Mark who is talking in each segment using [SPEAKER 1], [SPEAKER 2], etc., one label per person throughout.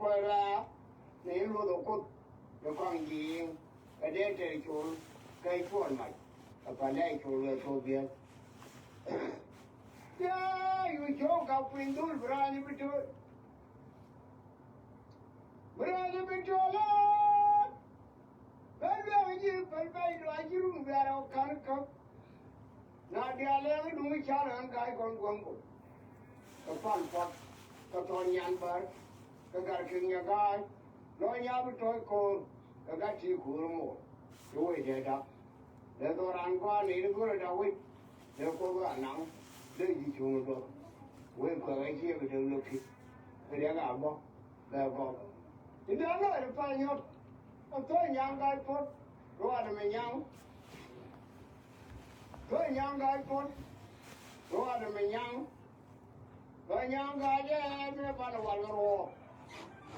[SPEAKER 1] quay ra nếu luôn đồ cốt rồi còn gì cái đế trời chuồn cây chuồn mày và đây chuồn về chuồn việt ya yêu chỗ gặp pin đul brani bitu la bây giờ gì phải bay rồi chứ không về đâu cần không na dia le đúng cha là cái con quăng cái phản phật cái thôn nhàn bờ cái gà kinh nhà gai nói nhà bị trôi cô cái gà chỉ khử mồ rồi để đắp để tôi ăn qua này nó cứ là đau để cô có nắng để gì chung được với cái gì cái đường lục cái đấy là bao là bao thì đó là phải nhớ tôi nhang gai phốt rồi là mình nhang tôi nhang gai phốt rồi là mình nhang tôi nhang gai đấy mới bắt đầu vào rồi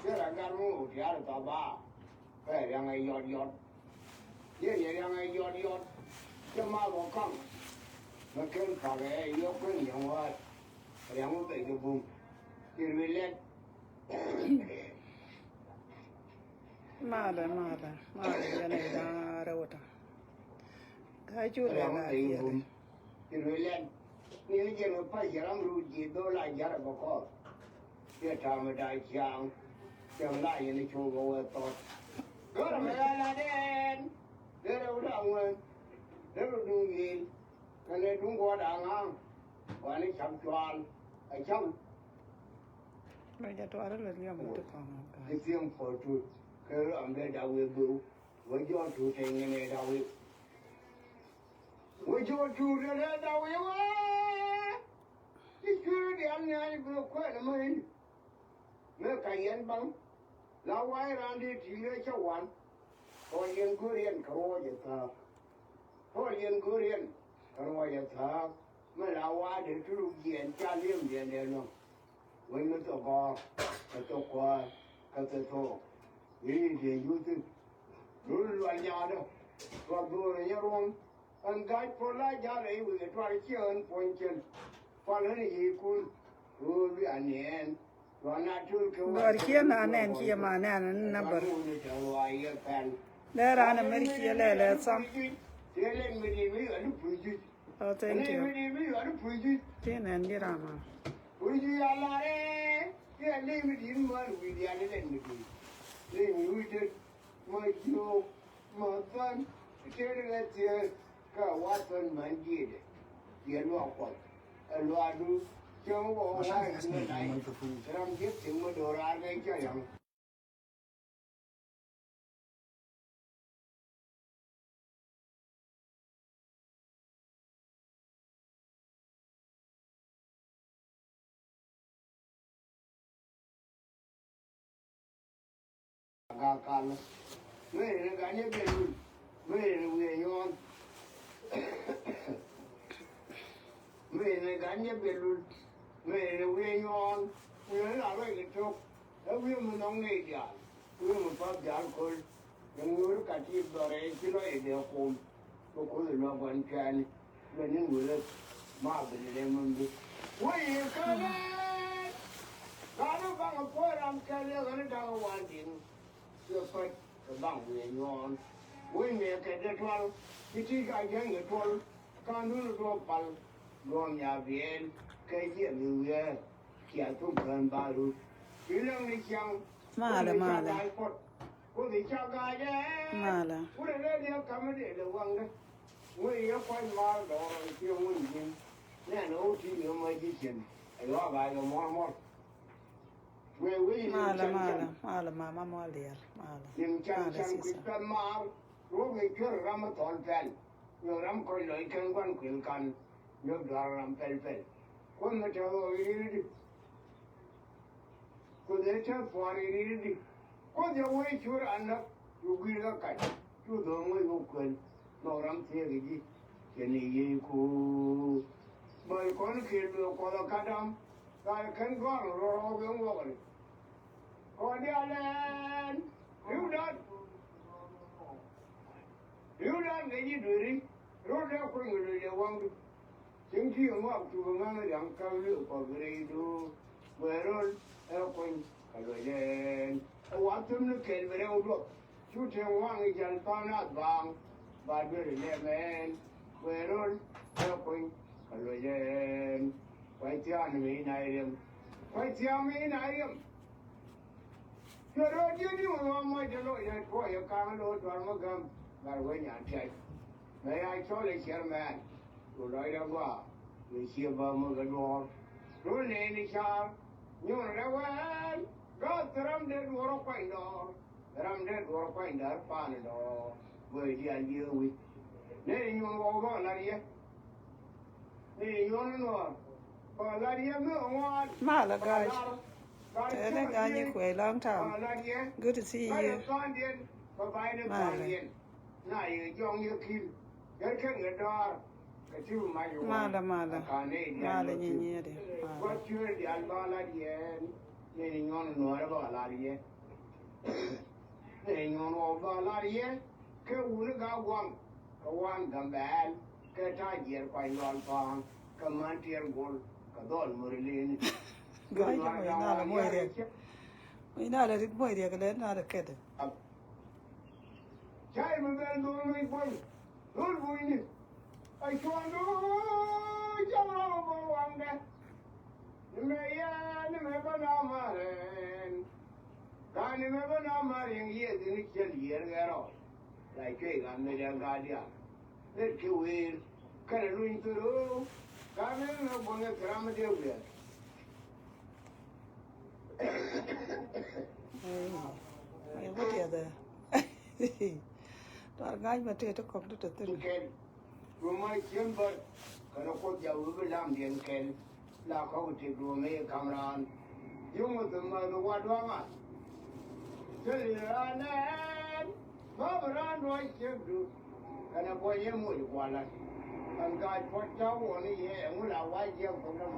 [SPEAKER 1] cái là cái mũ thì là tao ba cái là ngày giọt cái là ngày giọt cái mà có con nó kêu cả cái yếu cái nhiều quá cái không bị cái bùng cái về lên
[SPEAKER 2] mà đây cái này là đâu ta cái chú này là gì
[SPEAKER 1] cái về lên nếu như nó phải làm ruột gì đó là giá là có cái tham đại chàng chàng lại như chỗ ngồi to đó là là đen để đâu đâu để đâu đúng gì cái này đúng qua đàng hoàng và nó chậm choan ai chậm
[SPEAKER 2] bây giờ tôi ở đây là một cái phòng
[SPEAKER 1] cái tiếng phổ tu cái làm để đào về bưu với do tu thành cái này đào về với do tu để đào về quá cái chuyện này anh này vừa quay là mấy mấy cái yên bằng lão quay ra đi chỉ lấy cho quan coi yên cứ yên khổ vậy ta coi yên cứ yên khổ vậy ta mấy lão quay để chú diện cha liêm diện để nó với nó to co cái to qua cái to to ini dia itu dulu luarnya ada kalau dia orang angkat pola jalan itu itu ada cian poncen pola ni ikut lebih aneh warna tu
[SPEAKER 2] rồi kia là nền kia mà nền nó bật đây là nó mới kia là xong thank you thế nền đi ra mà
[SPEAKER 1] Then we did my job, my son, sharing that year, Watson Mandid, the Alwakon, Alwadu, Joe, or Wine, and I'm gifting Madora, and Jayam. Gakan, where the Ganya Bellu, where we are yon, where the Ganya Bellu, where we are yon, we are not like it took, a woman on Nadia, women pub Jalcoal, and we look at it, but I feel like they're home, so could not one can, when you will let Margaret Lemon. Where you come in? Got a bang of poor, I'm telling you, I'm down one thing. Chưa phải cái bằng về ngon, với mẹ cái đứa con, cái chi cái dân người con, con đứa nó bằng, ngon nhà biển, cái gì như vậy, kia chúng cần bao nhiêu, cái lần này chăng,
[SPEAKER 2] mà
[SPEAKER 1] có thể chào cái đấy, có thể lấy điều cầm để được vâng đấy, với yếu quay mà đó là tiêu nguyên nhiên, nè nó chỉ nhiều mấy cái chuyện, cái đó bài là món
[SPEAKER 2] mala mama molia mala
[SPEAKER 1] nhưng chẳng quyết tâm mà lúc người chưa làm một thôn phèn nhiều lắm coi lời kêu quan quyền cần nhiều đoàn làm phèn phèn quân mà chờ đi có để cho phò đi có điều ấy chưa ăn được chú quy ra cảnh chú đường mới vô quyền nó làm thế cái gì cái này gì cô bởi con kia được có là cá đâm tại khăn con rồi rồi rồi còn đi lên lưu đan cái gì đuổi đi rồi ra con người để văng đi chính khi ông học chú ngang cái đằng cao liệu có cái gì đó bởi rồi con cái loại đen quá tôm nó kẹt về đâu được chú theo hoang cái chân to nát vàng và đưa đến nhà men về rồi theo quỳnh cái loại đen quay theo mấy này đi quay theo mấy này đi rồi chứ đi mà mới cho lỗi này thôi giờ càng lỗi toàn mà cầm là quay nhà chạy mấy ai cho lấy xe men rồi nói đâu qua lấy xe vào mà cái đồ rồi này đi sao nhưng mà đâu quen có ram để đồ quay đó ram để đồ quay đó pan đó với đi ăn nhiều với này nhung vào là đi này nhung nó vào là đi mà ngon
[SPEAKER 2] mà là guys thế nên gái như khỏe long time good to see you mà là nhẹ đi
[SPEAKER 1] có chưa đi ăn ba la đi này ngon nó ba la đi này ngon ba la đi cái uống cái quăng cầm bèn cái trái dừa quay loạn phang cái măng tiệt gol cái đòn mười lên
[SPEAKER 2] gái cho mày nào là mồi đi mày nào là thích mồi đi cái đấy nào là kết
[SPEAKER 1] trái mà bên đồ mày bôi luôn bôi đi ai cho nó cho nó bôi quăng đấy mày có nào mà cái này mày có nào mà riêng gì thì chơi gì cái đó lại cái này đang cái gì à để cái gì cái này luôn từ đó cái này nó bằng cái gram tiêu vậy
[SPEAKER 2] mày có tiền rồi đó gái mà chơi tôi không được tự
[SPEAKER 1] cái rồi mai kiếm bớt cái nó có giàu cái làm điện cái là không thể rồi mấy camera dùng một tấm mà nó qua đó mà chơi là nè mà bữa rồi chơi được cái nó có nhiều mũi qua lại anh cái phát cháu này vậy muốn là quay chiếu không đâu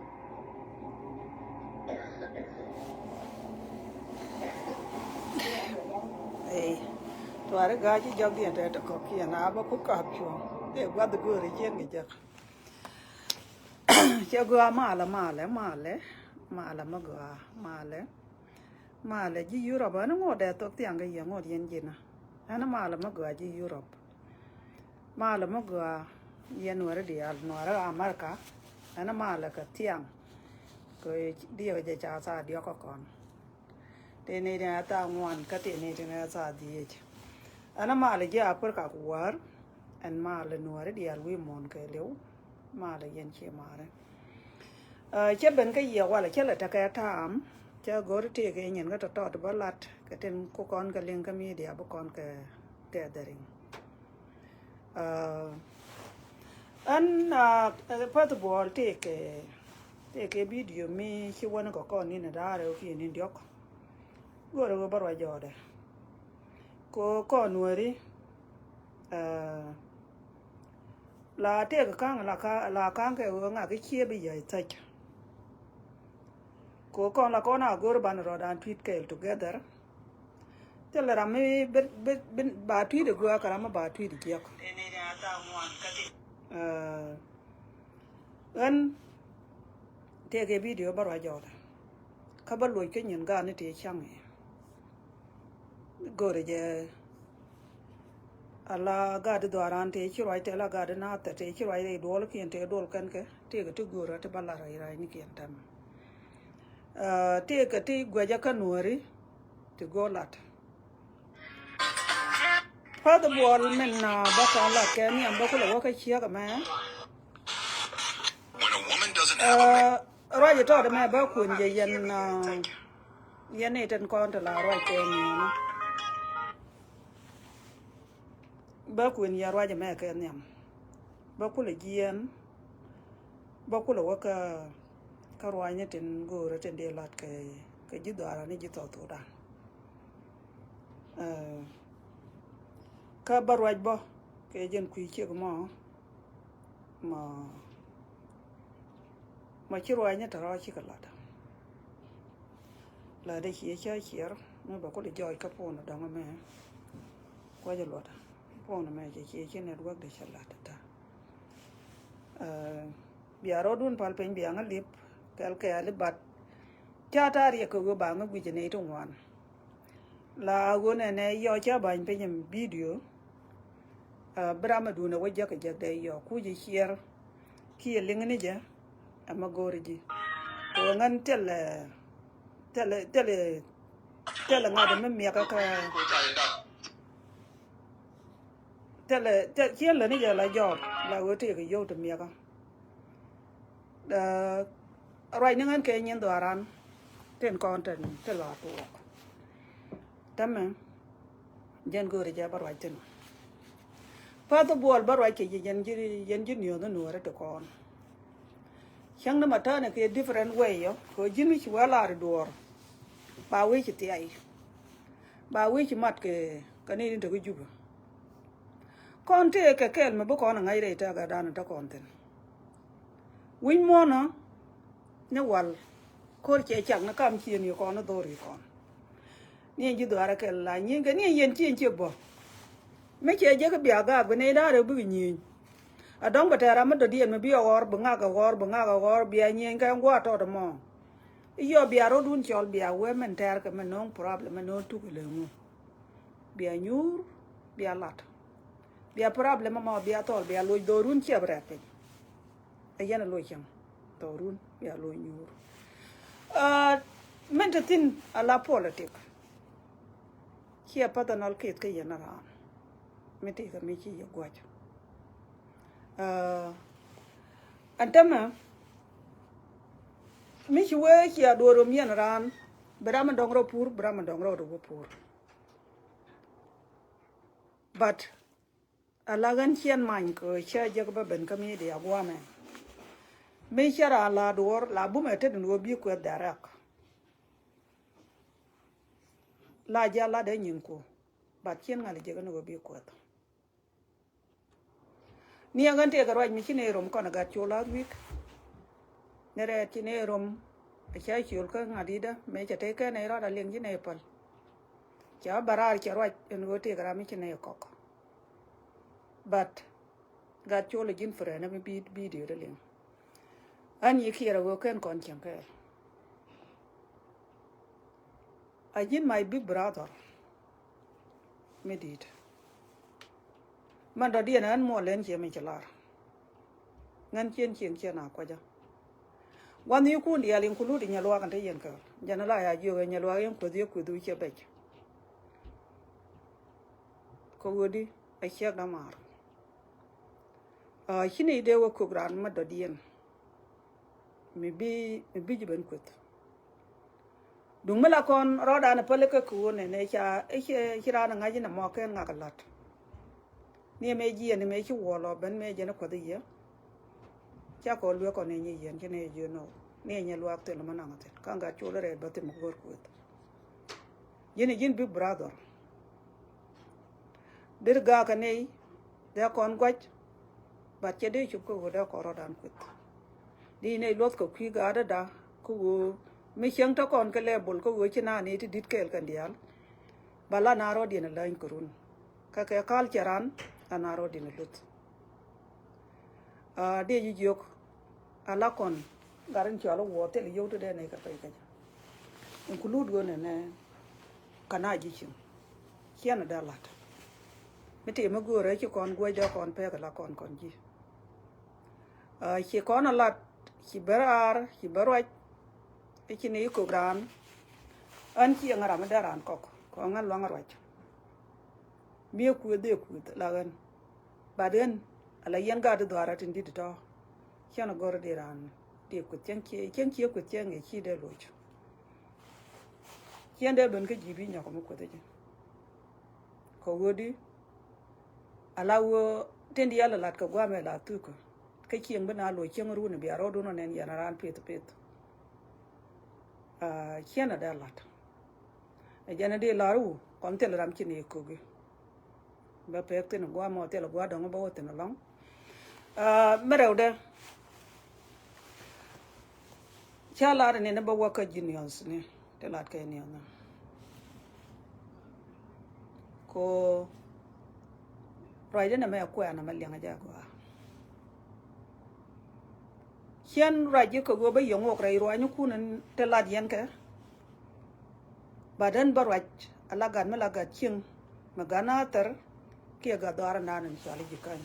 [SPEAKER 2] tuare gaji jogdi ente to ko kiana ba ku ka pyo e gwad gore chen ngi jak che go mala male ji Europe an ngode to tiang ge ngod yen jina ana mala mago ji Europe mala mago yen wara di al nora America ana mala ka tiang ko dio je cha sa dio ko kon te ne da ta ngwan ka te ne da sa di ana mala je Africa ku war an mala nora di al wi mon ke lew mala yen che mare che ben ka ye wala che la ta ka tam cha gor te ke nyen ga to balat ka ten ko kon ka len ka mi dia ba kon ka gathering an pat bol te ke video mi chi wona ko kon ni na dare o fi ni diok gor go barwa jode ko kon wori la te ka kang la kang ke nga ke chie bi ye tach ko kon la kona gor ban ro dan tweet ke together te la rami ba tweet de go kara ma ba tweet ki yak an te ke video barwa jode ka ba lo ke nyen ga ni te chang gor je ala ga de doran te chi roi te la ga de na te chi roi de dol ki te dol kan ke te ke tu gora te balla rai ni ki entam te ke te gwaja kanori te golat fa de bol men na ba ka la ke ni am ba ko lo ka chi ga ma roi to de me ba kun je yen ne ten kon te la roi ke ni ba kun ya roi je me ke ni am ba ku le gien ba ku lo ka roi ne ten go re ten de lat ke ji dara ni ji to da ka ba roi bo ke jen ku chi ko ma chi roi ne ta ro chi ka la de chi cha chier me ba ku le joy ka po na da me ko je lo po na me chi network de cha ta biaro dun pal pen bianga lip kel ke ali bat cha ta ri ko go ba nga gu ne to wan la go ne yo cha ba pe nyam video brama du na wajja ka jag de yo ku ji hier ki ling ni ja ama gore ji to ngan tele nga de me ka tele hier le ni ja la yo la go te ka yo to me ka rồi những anh kia nhìn đồ ran trên con trên trên lò tụ tắm mà dân người ra bắt trên phát tôi buồn bắt cái gì dân chỉ nhiều nó nửa đó con sáng nó mà thơ này cái different way yo có dân với chúa là đồ bà với chỉ tay bà với chỉ mặt cái này đến cái giúp con thế cái mà bố con là ngay đây ta cái đàn ta con thế win mo nó nó wal ko che chang na kam chi ni ko no dori kon ni ji do ara ke la ni ga ni yen chi chi bo me che je ka bia ga ne da re bu ni a dong ba ta ra ma do dien me bi or bu nga ga bia ni ga ngwa to do mo yo bia ro dun chol bia we men ter ka men no problem men no tu le mu bia nyur bia lat bia problem ma bia tol bia lo do run che bra pe ayana lo cham torun ya lo nyur menta tin ala politik kia patanal ket ke yana ra meti ka mi chi yogwach antama mi chi we kia doro mien ran brama dongro do pur but alagan chian man ko cha jagba ben kami de agwa me me chara la dor la bu mete no bi ko darak la jala de nyin ko ba chien ngali je no bi ko to ni agante ga raj mi chine rom ko na ga chola wik nere chine rom a cha chul ka ngadida me cha te ka ne ra da leng chine pal cha barar cha raj en go te ga mi chine ko but ga chola jin fere na bi video de leng anh yi kira go ken kon chang ke ajin my big brother medit man da dia nan mo len che me chalar ngan chen na ko ja wan yu ku dia lin ku lu di nyalwa kan te yen ka jana la ya jo nyalwa yen ko dio ku du che be ko wodi a che da mar chini de wo ku gran ma da dien maybe jiben kwet dung mala kon roda na pale ka ku ne cha chira na ngaji na mo ken ngakalat ni me ji ne me chi wolo ben me je na ko de ye cha ko lu ko ne ni yen je ne je no ne nya lu akte na mananga te kanga chole re batim gor kwet yene jin big brother der ga ka ne da kon gwaj ba che de chu ko da ko rodan kwet đi này lót có khi gà đó cô mấy tiếng ta còn cái level cô chỉ na này thì đít kẹt cái đial bala naro đi na line kurun cái culturean naro đi na lót đi gì yok ala con garan chalo wote le yote de này cái phải cái include go này kana ji chim kiana da lat mete ma go re chi con go ja con pe cái là con ji chi con lat chi berar chi barwaj chi ne ko gran an chi ngara ma daran ko ngan lo ngarwaj mi ku de ku la gan baden ala yen ga de dwara tin di to chana gor de ran de ku chen chi ku chen e chi de lo chu chen de ben ke ji bi nya ko ko de ko wodi ala wo ten di ala lat ko gwa me la tu ko cái chieng bena lo chieng ru ne biaro do no nen yana ran pet chiena da lat e jana de laru kon tel ram chini ko ge ba pek te no gwa mo te lo gwa dong ba wote no long merew de cha la ne ba wa ka jinions ne te lat ka ni na ko roi de na me ko na ma liang ja ko Hian raji ko go ba yong ok rai ro anyu kun te lad yen ke badan barwaj alagan malaga ching magana tar kia ga dara nanan sali jikan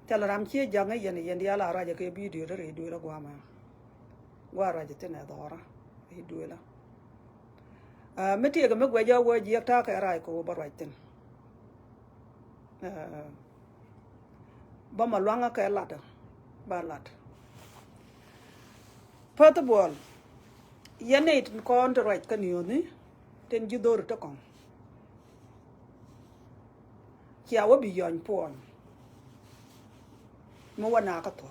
[SPEAKER 2] talaram che janga yen yen dia la raja ke video re do la gwa ma gwa raja te na dora e do la meti ga me gwa ja wo ji ta ka rai ko barwaj ten ba ma lwanga ka lata ba lat pata bol yene tin kon to right kan yoni ten ju dor to kon kia wo bi yon pon mo wana ka to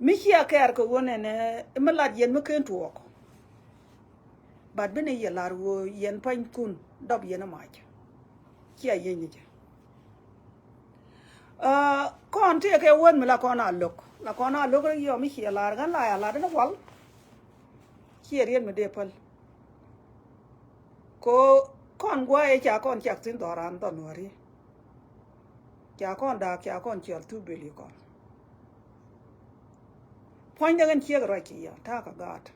[SPEAKER 2] mi kia ker ko wona ne malad yen mo ken to ko bad bene ye lar wo yen pan kun dob yen ma kia yen ni kon te ke won mi la kon a lok yo mi kia lar gan la ya lar na wal kia rien me de pal ko con gua e cha con chak tin doran to nori cha con da cha con chel tu beli con point da gan chia ga ki ya ta ka gat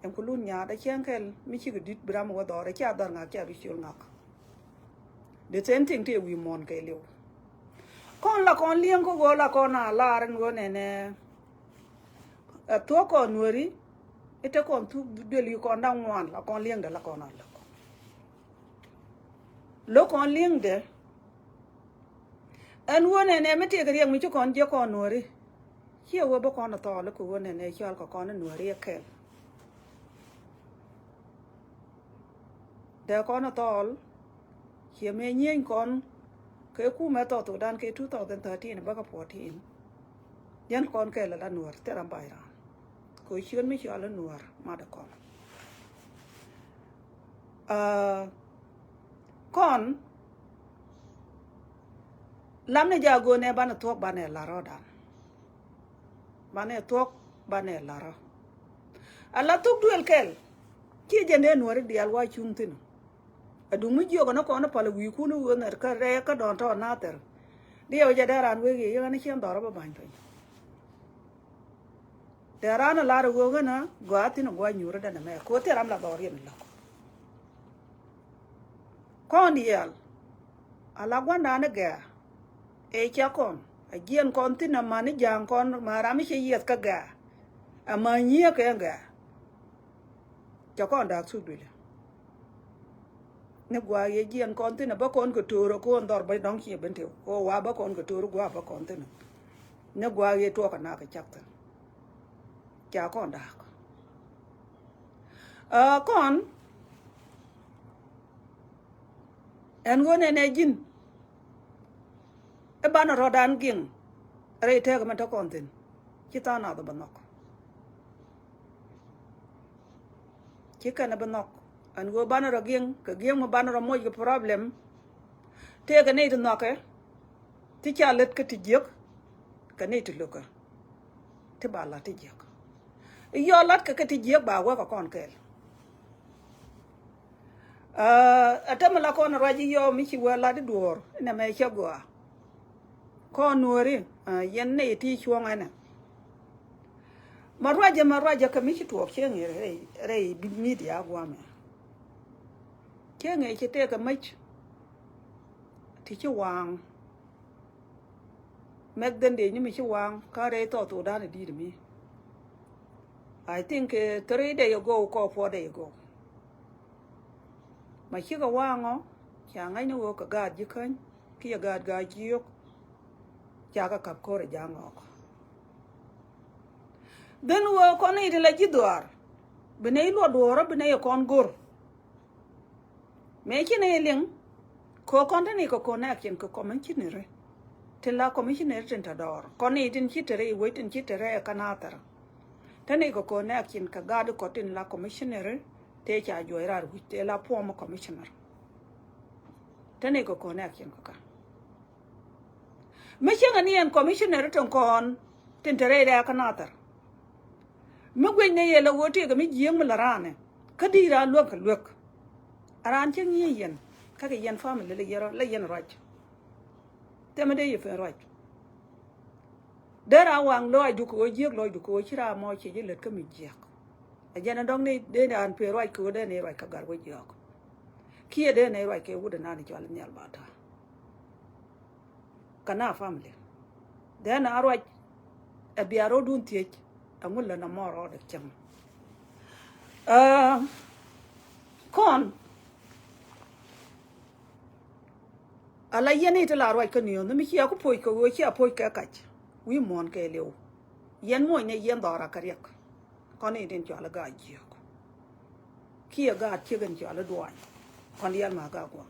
[SPEAKER 2] em kulun nya da chen kel mi chi dit bram go do da cha dar nga cha bi chul ngak the same thing te wi mon ke lew con la con lieng ko go la con a la ren go ne ne to ko nori ite kon tu beli con da ngwan la con lieng da la con a lo kon lieng de an wona ne mete ga riang mi chu kon je kon nori chi wo ba kon to lo ko wona ne chal ko kon nori ke de kon to chi me nyen kon ke ku me to dan ke 2013 ba ka 14 yan kon ke la nuor te ram bai ra ko chion mi chal nuor ma da kon con lam ne jago ne bana tok bana la roda bana tok bana la ro ala tok duel kel ki jende nuor di alwa chuntin adu mu jogo no kono pala wi ku no wona ka re ka don to na ter dio ja daran we gi yo ne chen doro ba ban pe daran la ro go na gwa tin gwa nyuro da na me ko te ram la dor yen la con dial ala gwanda na ga e cha kon a gien kon tin na mani jang kon mara mi che yet ka ga a ma nyie ka ga cha kon da su bile ne gwa ye gien kon tin na ba kon ko toro ko ndor ba dong chi ben te ko wa ba kon ko toro gwa ba kon tin ne gwa ye to ka na ka chak ta cha kon da kon en gone ne jin e bana rodan ging re te ga mata kontin kita na do banok kika na banok an go bana ro ging ka ging mo bana ro mo ga problem te ga ne to noke ti cha let ka ti jek ka ne to loka te ba la ti jek yo lat ka ti jek ba wa ka kon kel atama la kon raji yo mi chi wala di dor na me chagwa kon nori yen ne ti chuong ana marwaja ka mi chi to chen re bi media gwa me chen e chi te ka mach ti chi wang meg den de ni mi chi wang ka re to da ne di mi I think 3 days ago or 4 days ago mà khi có quang ó chả ngay nó có gạt chứ khánh kia gạt chiếu chả có cặp cô để giang ngọc đến wo con này thì là chỉ đuổi bên này lo đuổi bên này con gor mấy cái này liền có con thế này có con này kiện có comment chứ nữa thì là commissioner trên thà đỏ con này trên chỉtere với trên chỉtere canada thế này có con này kiện cả gạt có trên là commissioner te cha joira ru te la former commissioner tane ko connection ko ka me chenga ni en commissioner ton kon tentere da kanatar me gwen ne yela wote ga mi jiyeng la rane kadira lok aran chen yen ka yen family le yero le yen raj te me de ye fe raj để ra hoàng lôi du cô giết lôi du cô chỉ ra mọi chỉ lết cái mình giặc à giờ nó đông đi để anh phải rồi cô để này rồi các gái với giặc kia để này rồi cái vụ đó này cho anh nhảy vào đó kana family để nó rồi à biaro đun thiệt anh muốn là nó mò rồi được chăng con ala yeni te la roi kanio no mi kia ko poi ko wo kia poi ka ka wi mon ke leo yen mo ne yen dara kariak kon e den jala ga ji ko kia ga ti gan jala doan kon yan ma ga ko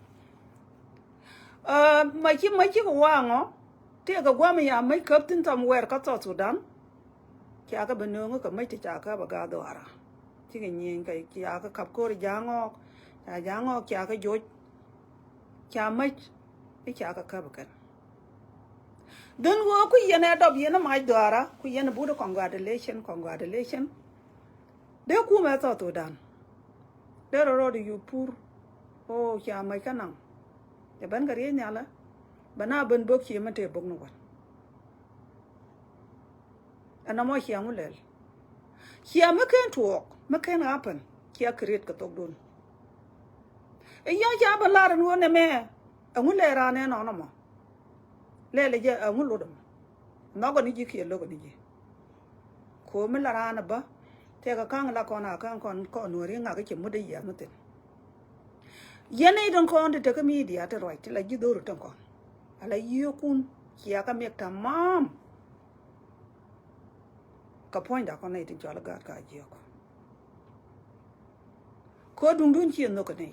[SPEAKER 2] mai ki ko wa ngo te ga gwa mi ya mai kap tin tam wer ka to Sudan kia ga beno ngo ka mai ti cha ka ba ga dara ti ga nyen ka kia ka kap ko ja ngo kia ga jo kia mai cái chả có cơ bậc đơn wo ku yena dob yena mai dara ku yena budu congratulation de ku ma to dan de ro de yu pur o cha mai kanang de ban gari nya la bana ban bok chi ma te bok no wan ana mo chi amu lel chi am ken tuok ma ken happen chi a create ka tok don e ya ja ba la ran wona me angul le rane no no mo le je angul lo dum no go ni ji ki lo go ni ji ko me la rana ba te ka kang la ko na kan kon ko no ri nga ka chi mu de ya mu te yene don ko de ka media te right la ji do ru ton ko ala yu kun ki ya ka me ta mam ka point da ko ne ti jala ga ka ji ko dun dun chi no ko ne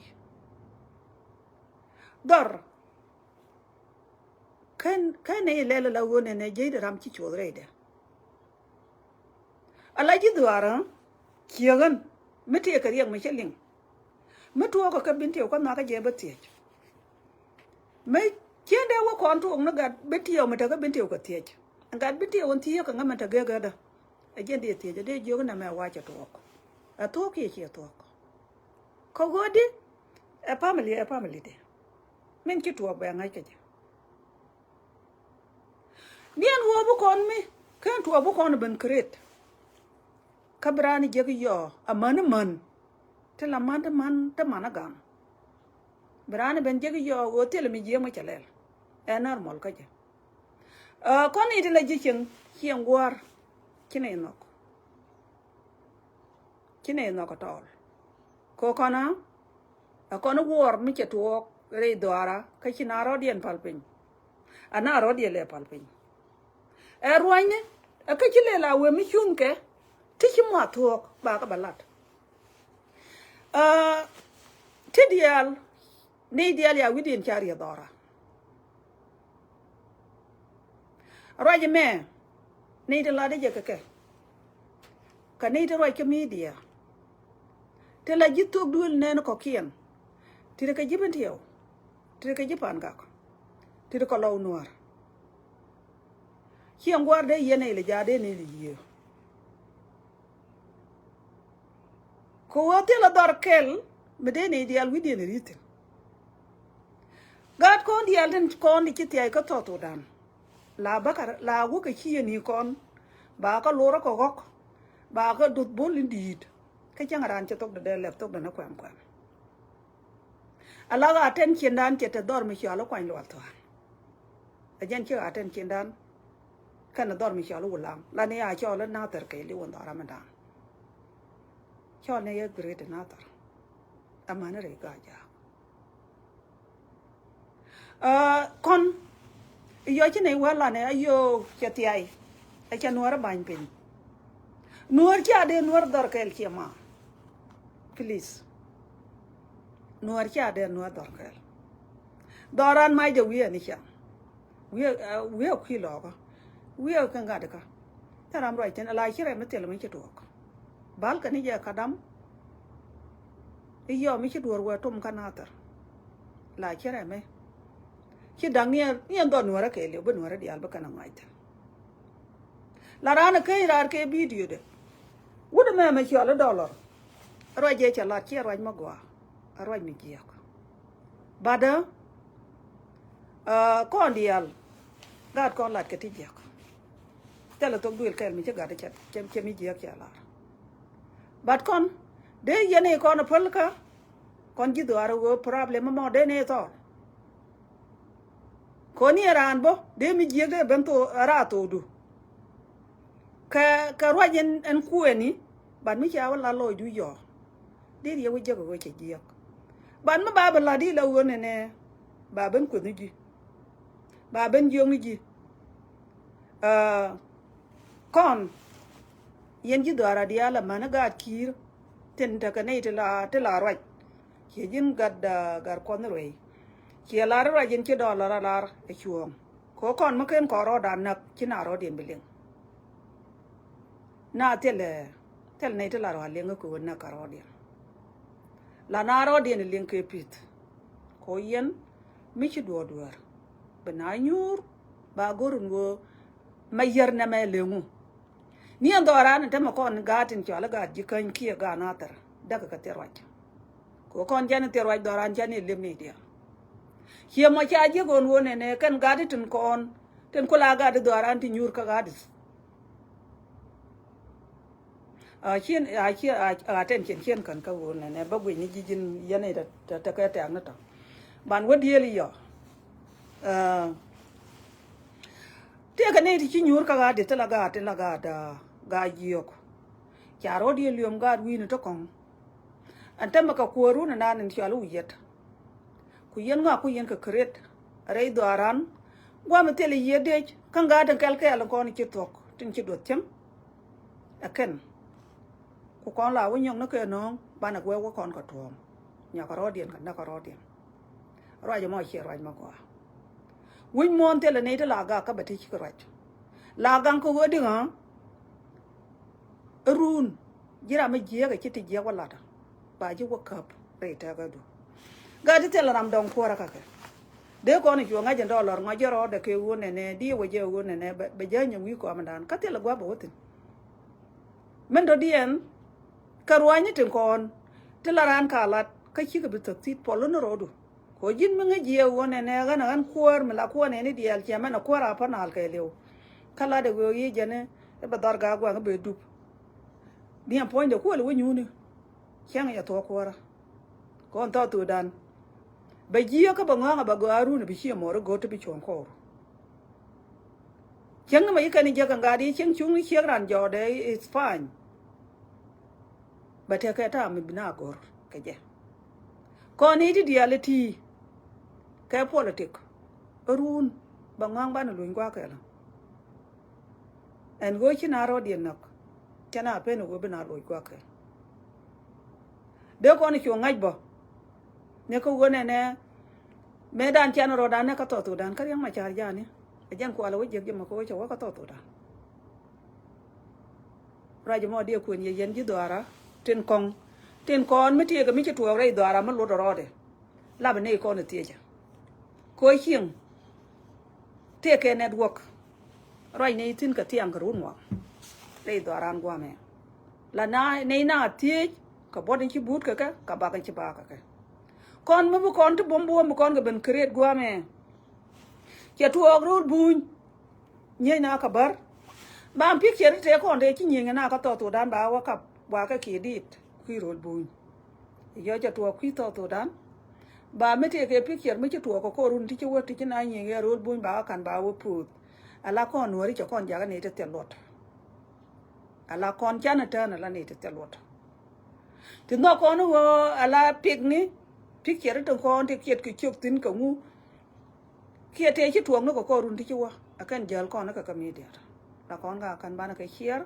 [SPEAKER 2] dar kan ne lele la wone ne je de ram ci chodre de ala ji duara kiyagan mete ka riyak me chelin meto ko ka binti ko na ka je batie me kende wo ko antu na ga binti o meta ka binti ko tie ga binti on tie ka ngama ta ga da a je de tie de jogo na me wa cha to ko a to ki chi to ko godi a family de men ki to ba ngai ka je nien wo bu kon mi kan to bu kon ben kret kabrani je yo man te la man te managam brani ben je yo wo te le mi je mo chalel e normal ka je kon ite la je chen war kine no ko tol ko kona kono war mi che to re dwara ka china ro dien palpin ana ro die le palpin e ruane ka chile la we mi chunke ti chi mo to ba ka balat ti dial ni dial ya widin chari dora roje me ni de la de je ka ni de roje media te la jitok dul nen ko kien ti de ka jiben tiyo ti de ka jipan ga ko ti de ko law noir kien guarde yene le jade ne le yo ko wote la dorkel medeni dial widin ritin gad kon dial den kon di kiti ay ka to dan la bakar la go ka kiyeni kon ba ka lora ko gok ba ka dut bol indid ka jangaran ci tok de laptop da na kwam ala ga ten kindan ke te dor mi xalo kwan lo to ajen ci aten kindan kana dor mi xalo ulam la ne ya xalo na ter ke li won dara manda xalo ne ye great na tar amana re ga ja kon yo ci ne wala ne ayo ci ti ay e ca nuara bañ pin nuar ci ade nuar dor kel ci ma please nuar ci ade nuar dor kel doran mai je wi ni cha wi ku lo ko wi ka ga de ka taram roi ten ala ci re metel ma ci to ko bal ka ni je kadam iyo mi ci dor wa tum kanatar la ci re me ci dang ni do nuara ke le bu nuara di alba kana mai ta la rana ke rar ke video de wudu me ci ala dollar roi je cha la ci roi ma gwa roi mi ji ko bada ko ndial gad ko lat ke ti je ko tela tok duel kel mi che gada che mi je kya la bat kon de yene kon polka kon ji do aro problem mo de ne to koni ran bo de mi je de bento ara to du ka rojen en kueni ban mi cha wala lo du yo de ye wo je ko che je ban ma ba la di la wone ne ba ben ko ni ji ba ben yo ni ji kon yen ji do ara dia la mana ga kir ten ta ka ne te la roj ke jin gadda gar kon roi ke la ra jin ke do la e chuom ko kon ma ken ko ro dan nak kina ro den bileng na tel ne te la ro leng ko na ka ro den la na ro den leng ke pit ko yen mi ci do duar bana nyur ba gorun go mayar na me lengu ni ando ran te ma kon gatin chala ga jikan ki ga na tar daga ka terwaj ko kon jan terwaj do ran jan le media hiya ma cha je gon wone ne kan gaditin kon ten kula ga do ran ti nyur ka gadis a ten chen kan ka wone ne ba gwi ni jijin yane da ta ka ta na ta ban wadi yeli yo te ka ne ti nyur ka ga de te la ga da ga yok charo di liom ga wi ni to kon antama ka koru na nan ti alu yet ku yen ka kret rei do aran gwa me tele yede kan ga dan kal kal ko ni ti tok tin ti do tem aken ku kon la won yong na ke no bana gwe ko kon ka to nya ka ro dien ka na ka ro dien ro ja mo che ro ma ko win mon tele ne te la ga ka ba ti ki ro la gang ko wodi ha run jira me je ga kiti je wala ta ba ji wo kap re ta ga do ga ti tele ram dong ko ra ka de ko ni jo nga je dollar nga je ro de ke wone ne di wo je wone ne be je nyu wi ko amandan ka tele gwa ba wotin men do dien karwani tin kon tele ran ka lat ka ki ga bi takti polo no rodo ko jin me nga je wone ne ga na an kuor me la ko ne ni dial che me na ko ra pa na al ke lew kala de go yi je ne e ba dar ga gwa be du ni am point de ko le wonyu ni kyang ya to ko ra kon to tu dan ba ji ka ba nga ba go aru ni bi chi mo ro go to bi chon ko kyang ma yi ka ni je ka ga di kyang chung ni kyang ran jo de it's fine ba te ka ta mi bina gor ka je ko ni di reality ka politic run ba ngang ba na luin kwa ka la en go chi na ro di nak chana pe no go bina luin kwa ka de ko ni kyo ngaj bo ne ko gone ne me dan chana ro dan ne ka to dan ka yang ma char ja ni ajan ko ala wo je ma ko cho ka to dan ra je mo de ko ni yen ji dora tin kon mi tie ga mi che to re dora ma lo ro de la ba ne ko ne tie ja ko hing te ke network rai ne tin ka tiang ka run wa re dora an gwa me la na ne na tie ka bodin ki but ka ba ka ki ba ka kon mu kon to bombo mu kon ga ben create gwa me ke to rul buñ nye na ka bar ba pi ke te kon de ki nye na ka to dan ba wa ka ki dit ki rul buñ yo ja to ki to dan ba me te ke pi ke me to ko run ti ki wo ti na nye rul buñ ba kan ba wo pu ala kon wori ke kon ja ga ne te lot ala kon jana ta na la ne te lot ti no kon wo ala pik ni picture to kon te kiet ki chok tin ka ngu kiete chi tuong no ko run ti chi wa akan jal kon ka ka media la kon ga kan bana ka hier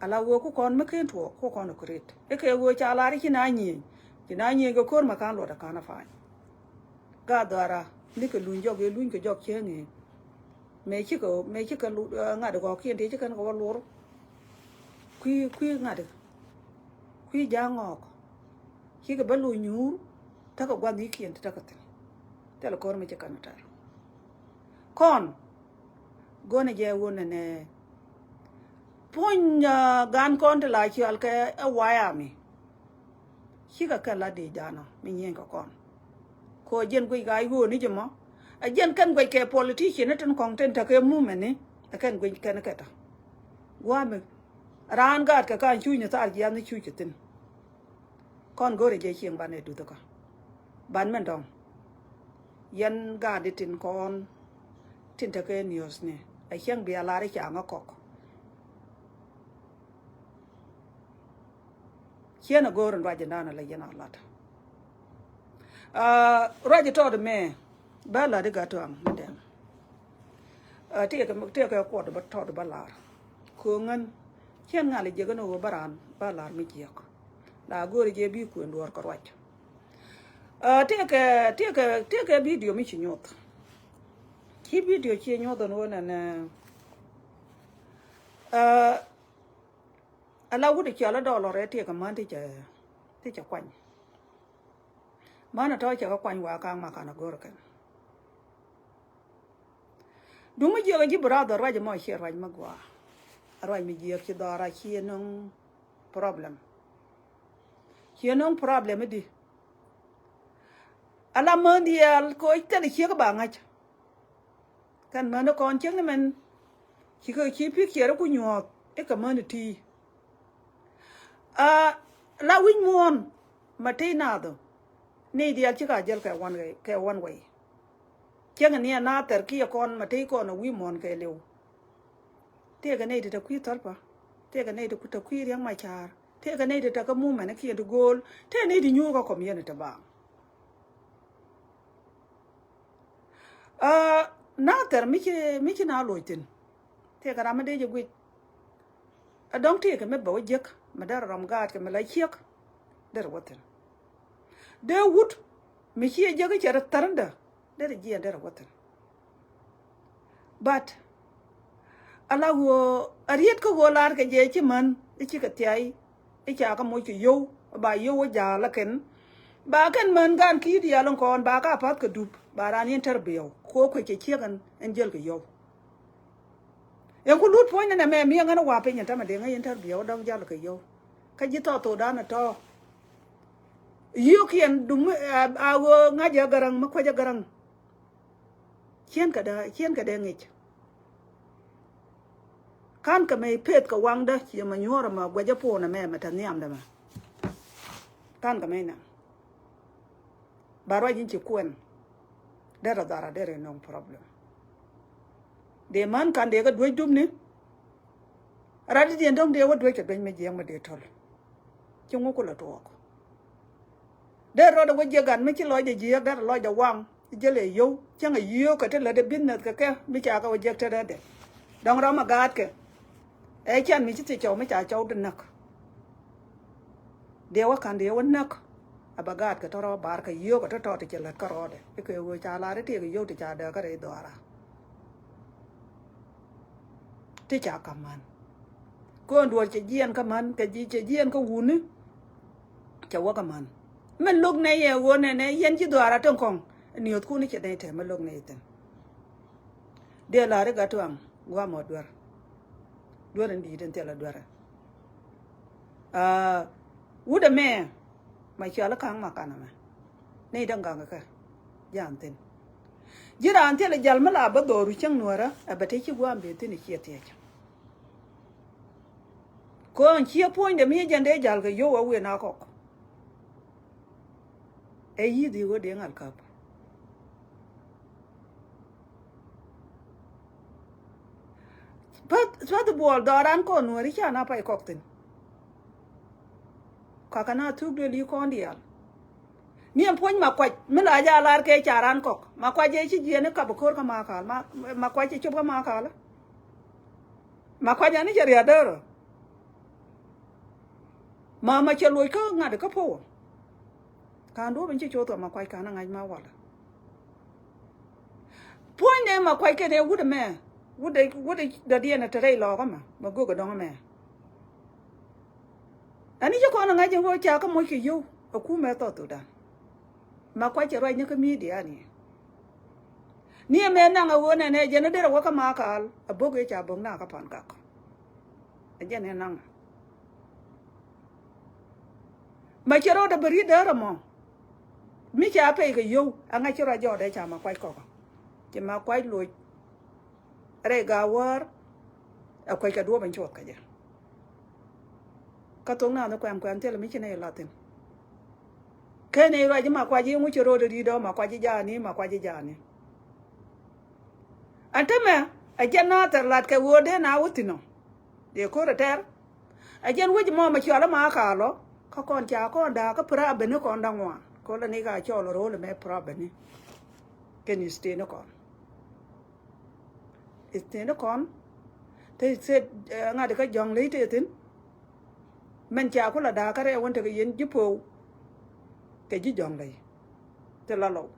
[SPEAKER 2] ala wo ku kon me ken to ko kon ko ret e ke wo cha la ri na nyi go kor ma kan lo da kana fa ga dara ni ke lun jog e lun ke jog che ni me chi ka nga de ko kien te chi kan ko lo kui nga de kui ja ngok ki ga balu nyu ta ka gwadi kien ta ka te la kor me che kan tar kon gone je wona ne ponya gan kon te la chi al ka a waya mi ki ga kala de jana mi nyen ka kon ko jen goi ga go ni jemo a jen kan goi ke politician tan kon ten ta ke mu me ni ken gwin ken keta gwa me ran gat ka kan chu ni tar gi an chu chitin con gore je chieng ban e du to ka ban men dong yan ga de tin con tin ta ke news ne a chieng bia la ri cha nga kok chiena goron wa jana na la yana lata raji to de me ba la de ga to am dem tie ka ko de ba to de ba la ko ngan chien nga le je ga no baran ba la mi ji ko la gore je bi ku ndor ko wach tie ka video mi chi nyot ki video chi nyot no na na ala wude chi ala dollar tie ka man ti cha kwany mana to cha kwany wa ka ma kana gore kan đúng mới giờ cái brother rồi mà share rồi mà qua rồi mình giờ cái đó là khi nông problem đi ala mà đi coi cái này khi các bạn ấy kan mà nó còn chứ mình chỉ có chỉ biết kia nó cũng nhọt cái community la win mon mà thế nào đó này đi chỉ cả giờ cái one way chẳng này na ter kia con mà thấy con nó quy mòn cái liu thế cái này thì ta quy tal pa thế cái này thì ta quy riêng mai char thế cái này thì ta có mua mà nó kia được goal thế này thì nhu có kom yên ta ba na ter mi na loi tin thế cái mà đây je quy đông thế cái mới bảo giấc mà đã ram gat cái mà lại chiếc để rồi tin để wood mi kia giấc cái chả taranda there ji and there water but alawo ariet ko golar ke je chi man chi ka tai cha ka mo chi yo ba yo ja la ken ba kan man gan ki dia lon kon ba ka pat ka dup ba ran interview ko che gan angel ke yo en ku lut point na me mi ngana wa pe nyata ma de ngai interview dong ja la ke yo ka ji to da na to yo kien dum awo ngaja garang ma ko ja garang chien ka de ngich kan ka me pet ka wang da chi ma nyora ma gwa ja po na me ma tan yam da ma kan ka me na barwa jin chi kwen dara dara dere no problem de man kan de ga doi dum ni radi de ndong de wa doi ka ben me jeng ma de tol chi ngo ko la to ko de ro da wa je gan me chi loy de je da loy da wang je le yo chẳng yo ka te la de business ka mi cha ka wajek te de dong ra ma gat ke e chan mi chi cho mi cha cho de nak de wa kan de wa nak abagat ka to ro bar ka yo ka to te la ka ro de e ke wo cha la de te yo te cha de ka re do ra te cha ka man ko nduor che jien ka man ka ji che jien ka wun ni cha wa ka man men lug ne ye wo ne yen ji do ra tong kong niot ku ni che dai te ma log ne ten de la re ga tuang gwa mo dwar ndi den te la dwar wuda me ma cha la kang ma kana ma nei dang ga ka yan ten jira an te la jal ma la ba do ru chang nuara ba te chi gwa mbe te ni che te cha ko an chi point de mi jan de jal ga yo wa we na ko e yi di wo de ngal kap But the ball daran ko no ri chana pa ikoktin ka kana tu de li kon dial mi en poñ ma kwaj mi la ja lar ke charan kok ma kwaje chi je ne ka bokor ka ma kal ma kwaje chop ka ma kala ma kwaje ni jari adoro ma che loy ko ngade ka po kan do ben chi choto ma kwaj kana ngai ma wala poñ ne ma kwaj ke de wude me wude da dia na tere lo ka ma go ga dong me ani je ko na ngai je wo cha ka mo ki yo ku me to da ma kwa che roi ne ka mi dia ni me na nga wo ne je ne de ro ka ma ka a bo ge cha bong na ka pan ka ko je ne na ma che ro da bri da ro mo mi cha pe ga yo a nga che ro jo de cha ma kwa ko che ma kwa lo re ga war a quay ka đua bánh chuột cả giờ cái tuồng nào nó quen thế là mấy cái này là tiền cái này rồi chứ mà qua gì ngồi chơi rồi đi đâu mà qua gì già này anh thấy mà anh chân nó thật là cái word đấy nào út nó để có được thế anh chân với mà chơi là mà cả lo có con cha con đã có pra bên nó còn đang ngoan có là này cái cho là rồi là mẹ pra bên này cái này stay nó còn thế sẽ ngay được cái dòng lấy thế tin mình cha có là đã cái này vẫn cái gì giúp phụ cái gì dòng này thế là lâu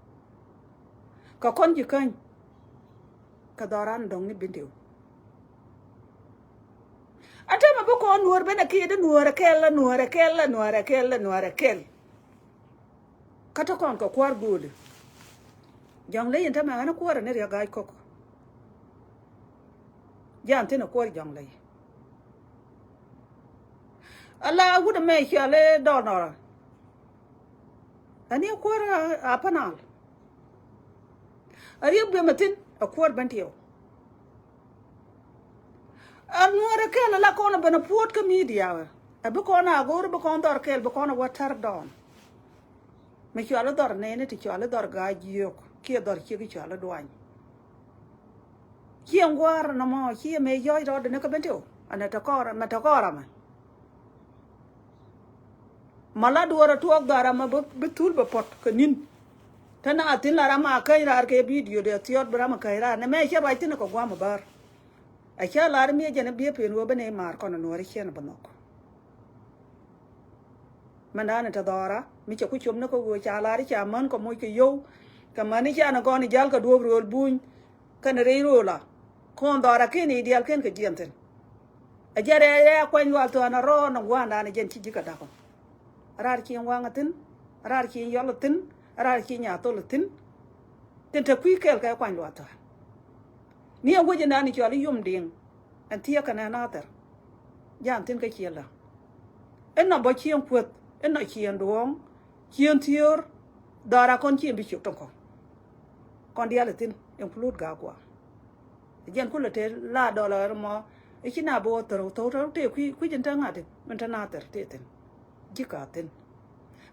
[SPEAKER 2] có con gì kênh cái đó ran dong ni bin tiêu anh thấy mà bố con nuôi bên kia đó nuôi kel cái đó con có quar gul dòng lấy anh thấy mà nó quar này ra gai kok Jan thế nó quar dòng lấy Allah would make you a donor anh ấy quar apa nào anh ấy bị mất tin a quar bên tiêu anh nuôi kel là con bên port cái media a bố con à gor bố con đor kel bố con water down me chuala dor nene ti chuala dor ga jiok kia dor kia ki chuala duan kia ngwar na mo kia me yoy ro de ne ka bentio ana ta kora ma mala duara tuok dara ma betul be pot ka nin tana atin la rama kai rar ke video de tiot brama kai ra ne me che ba tin ko gwa ma bar a cha lar mi je ne bi pe no be ne mar kono no ri chen banok mandana ta dora mi che ku chum na ko go cha la ri cha man ko moy ke yo ka mani cha na ko ni jal ka do rol buñ kan re ro la ko dora ke ni dial ken ke jenten a jare ya ko ni wal to na ro no wanda na jen ci jika da ko rar ki wanga tin rar ki yolo tin rar ki nya to tin tin ta ku kel ka kwa ni wata ni a woje na ni cho li yum ding an tia kana na ter jan tin ka kiela en na bo chien put en na chien duong chien thior dara con chien bi chuk tong con dia le tin en flut ga kwa jen ku le te la dollar mo e china bo to te ku jen ta ngate men ta na ter te tin jika tin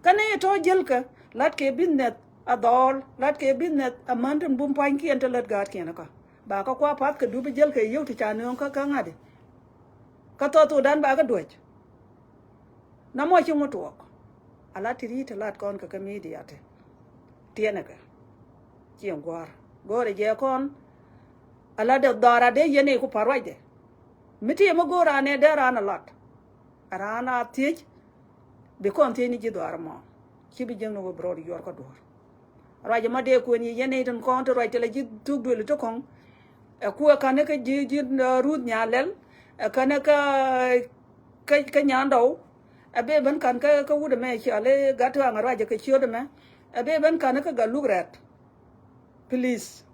[SPEAKER 2] kane to jel ka lat ke binnet adol lat ke binnet amandun bum pan kien te lat gat kien ka ba ka kwa pat ka du bi jel ke yu ti cha no ka ngade ka to dan ba ka duch na mo chi mo to ala tiri te lat kon ka media te tiene ka chien gwar gore je kon ala de dara de yene ku parwai de miti mo gora ne de rana lat rana tij be kon te ni ji dara mo chi bi jeng no bro yor ka dor raja ma de ko ni yene tan kon to raja le ji tu do le to kon ku ka ne ka ji rut nya lel ka ne ka nya ndo abe ban kan ka wude me chale gato ngara je ka chode me abe ban kan ka galugrat please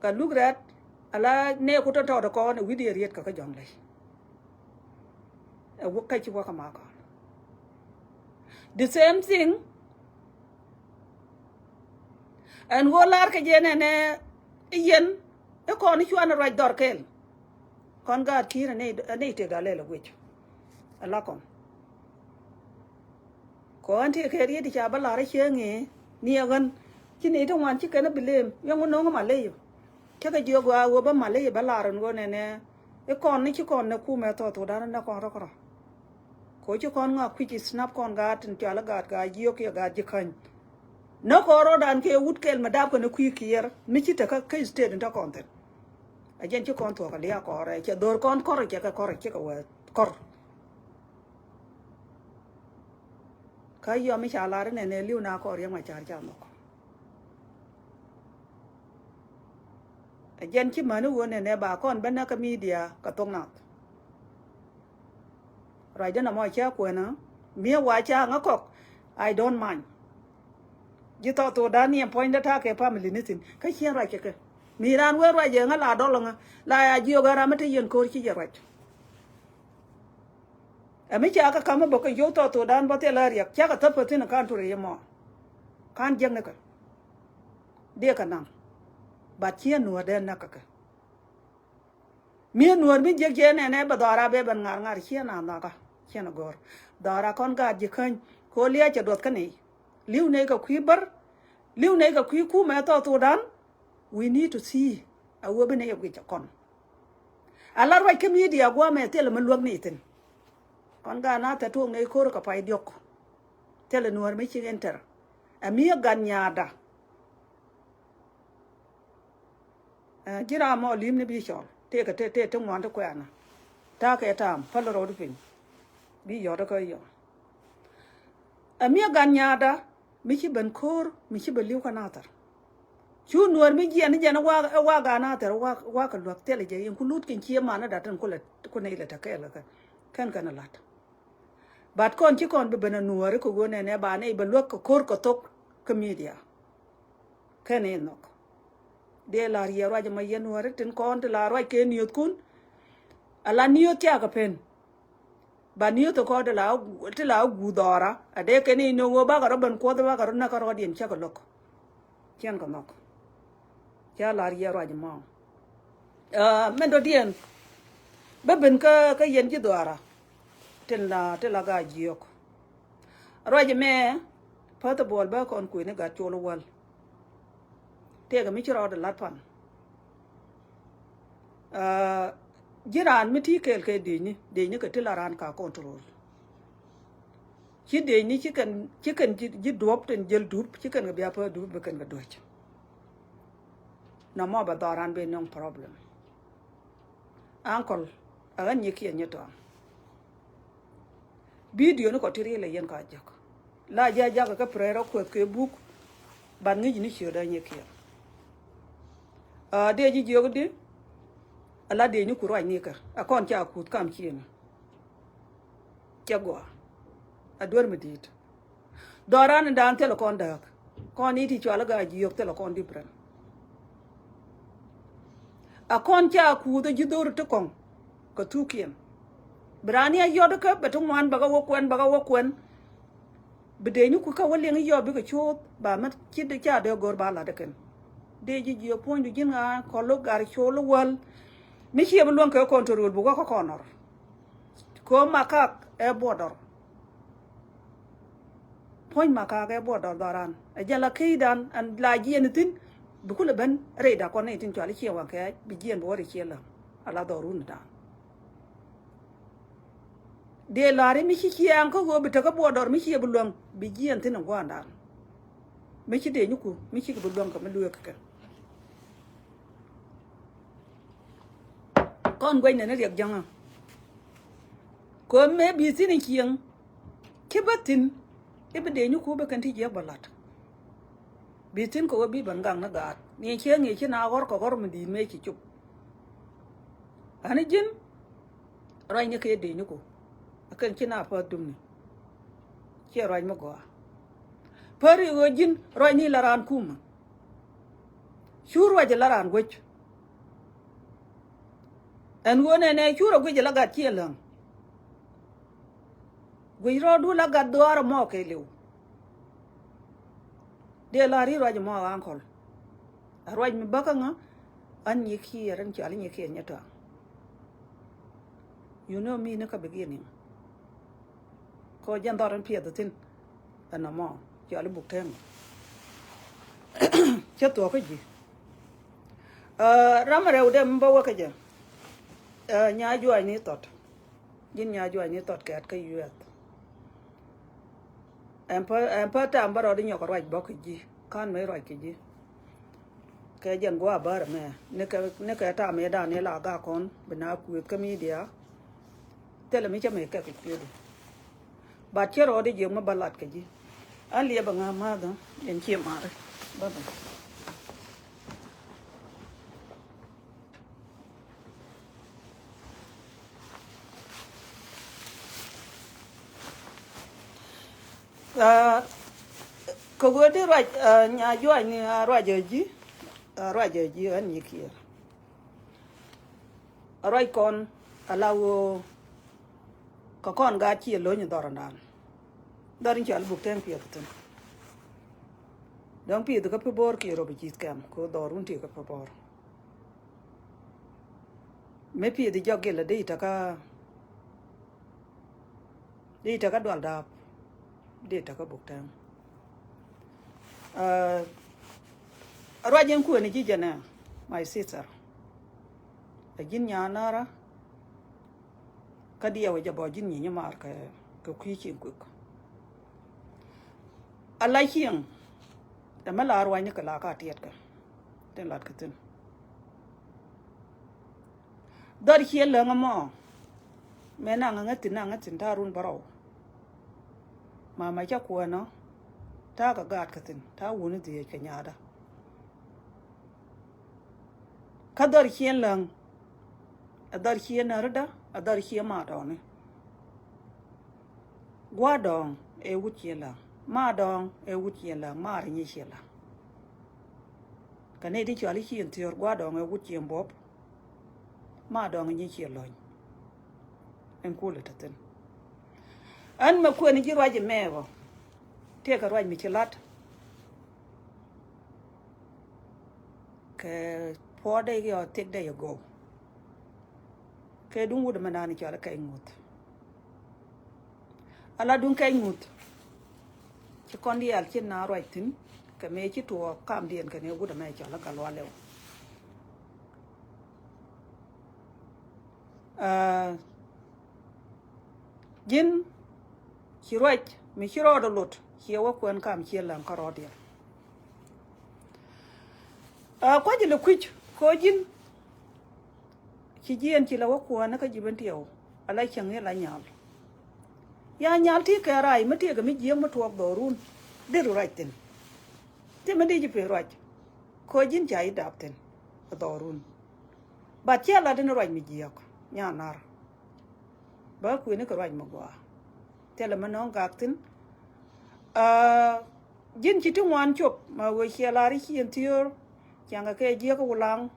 [SPEAKER 2] galugrat ala ne ko to ko ne video riet ka jong le wo ka chi wa ka ma ka the same thing and go lar ka je ne yen e ko ni chwana ra dor kel kon ga ki ne te ga le wech ala con thì cái gì thì chả bắt lại chơi nghe nhiều gần chứ này trong hoàn chứ cái nó bị lem nhưng mà nó mà lấy chắc cái chiều qua bắt mà lấy bắt lại rồi nè cái con này chứ con nó khu mẹ to đó nó con đó có chứ con ngọc khi snap con gạt trên chả là gạt chiều kia gạt chỉ khanh nó có rồi đàn kia út kel mà đáp cái nó khi kia mấy chứ cái state đó con thế ở trên chứ con thuộc cái lia có rồi chứ đôi con có rồi chứ cái có cái yo mi chala ne liu na ko riang ma char cha no jen chi ma nu ne ba kon ben na ka media ka tong na rai de na mo cha ko na mi wa cha nga kok I don't mind ji to da ni point da ke family ni tin ka chi ra ke mi ran we ra je nga la do nga la ya ji ga ra ma te yen ko chi je ra ami cha ka kama boko yo to dan bote la riak cha ka tapatin kan tu re mo kan jeng ne ka de ka nam ba chia nu de na ka mi nuor mi je ne ba dora be ban ngar chia na da ka chia na gor dora kon ga je kan ko lia che dot kan ni liu ne ka khui bar liu ne ka khui ku ma to dan we need to see a wo be ne ye ge kon alar wa ke media gwa me tel man luog ni tin kon ga na ta tu ne ko ka pai diok tel nuor mi chi enter a mi gan nyada jira mo lim ne bi chol te ka te mo ande kwa na ta ke tam pal ro du pin bi yo da ko yo a mi gan nyada mi chi ben kor mi chi beliu ka na tar chu nuor mi ji an jana wa ga na tar wa ka luok tele je yin kulut kin chi ma na da tan ko ne le ta ke la kan lat bat kon chi kon be ben nuor ko go ne ba ne be luok ko kor ko tok ka media kan e nok de la ria ra ma yen nuor tin kon te la ra ke niot kun ala niot ya ka pen ba niot ko de la gu dora ade ke ni no ba ga ban ko da ba ga na ka ro din cha ko lok chen ko nok cha la ria ra ma men do dien ba ben ka yen ji dora tin la ga jiok ra me pa ta bol ba kon ku ne ga cholo wal te ga mi chro de lat pan jiran mi ti kel ke de ni ka tilaran ka control chi de ni chi kan ji dop ten jel dup chi kan ga bia pa dup be kan ga doch na mo ba daran be no problem ankol agan ni ki nyeto video no ko tiri le yen ka jak la ja ka prero ko ke book ban ngi ni chi da ni ki de ji jog de ala de ni ku ro ni ka akon cha ku kam chi ni go adwar mi dit doran dan telekon da kon ni ti chala ga ji yok telekon di bran akon cha ku da ji dor to kon ko tukien brani ya yodo ka betung wan baga wo kwen bede ni ku ka wole ngi yo bi ko chot ba mat chi de cha de gor ba la de ken de ji yo pon du jinga ko lo gar cholo wal mi chi bu lon ka control bu ko konor ko makak e bodor pon makak e bodor daran e jala kidan an la ji en tin bu ko le ben re da ko ne tin chali chi wa ka bi jien bo re chi la ala dorun da de lare mi chi an ko go bi ta ka bodor mi chi bu lon bi jien tin ngwa ndan mi chi de ni ku mi chi bu lon ka me lu ka con quay này nó đẹp chẳng à có mấy bị gì này kiêng cái bát tin cái bát đề nhú cố bát cần thi giấc balat bị tin có bị bằng gang nó gạt nghe chứ nào có mình đi mấy cái chụp anh ấy chính rồi như cái đề nhú cố cần chứ nào phải đúng nè chứ rồi mà có phải rồi chính rồi ní là ran kuma sure rồi là ran quay en wone ne churo gwe la gat chielang gwe ro du la gat doar mo ke liu de la ri ro mo ankol ro mi baka nga an yi ki ran chali ni ke nyata you know me na ka beginning ko jan doran pie do tin ana mo chali buk tem che to ko ji ramare ude mbo wa ka je nhà juai ni tot jin nhà juai ni tot kat ka yuat em pa tam baro di nyok raj bok ji kan me raj ji ke jan gwa bar me ne ka ta me da ne la ga kon bina ku ka media tele mi cha me ka ku ba che ro di je ma balat ka ji an liya ba nga ma da en che mare ba ba ko godi raj nya jo ni rajoji an yikir raj kon alawo ko kon ga chi lo ni dorandan darin chal buk tem pie tan dong pie to ko bor ki ro bi kam ko dorun ti ko bor me pi di jogge la de ita ka dwal da de ta ka buk tang rajen ku ni ji jana my sister a jin nya nara ka dia wa jabo jin ni mar ka ku chi ku Allah hiyan da malar wa ni ka la ka tiet ka ten lat ka tin dar hiyan la ngamo me na ngatin tarun barau mama cha ko no ta ga gat ka tin ta wuni je ka nyada ka dar hiyan lang adar hiyan narda adar hiyan ma da ne gwa dong e wuchi la ma dong e wuchi la ma ri ni shela ka ne di chali hiyan tior gwa dong e wuchi bob ma dong ni shelo en kula taten an ma ko ni jirwa je mewo te ka rwaj mi chilat ke pode yo tek de yo go ke dun wuda manani chala kay ngut ala dun kay ngut ci kondi yal ci na rwaj tin ke me ci to kam dien ke ne wuda me chala ka lo lew jin ci rwaj mi ci rodo lot ci wa ko en kam ci lan ka rodia ko ji le kwich ko jin ci jien ci la wa ko na ka jibanti yow ala chang ne la nyal ya nyal ti ka rai mi ti ga mi jiem to do run de ru raitin ti mi di ji pe raj ko jin jai dapten do run ba ci la de raj mi jiak nya nar ba ku ne ka raj ma gwa tele ma non gaktin jin ci ti wan chop ma we ci la ri ci entior changa ke jiak ulang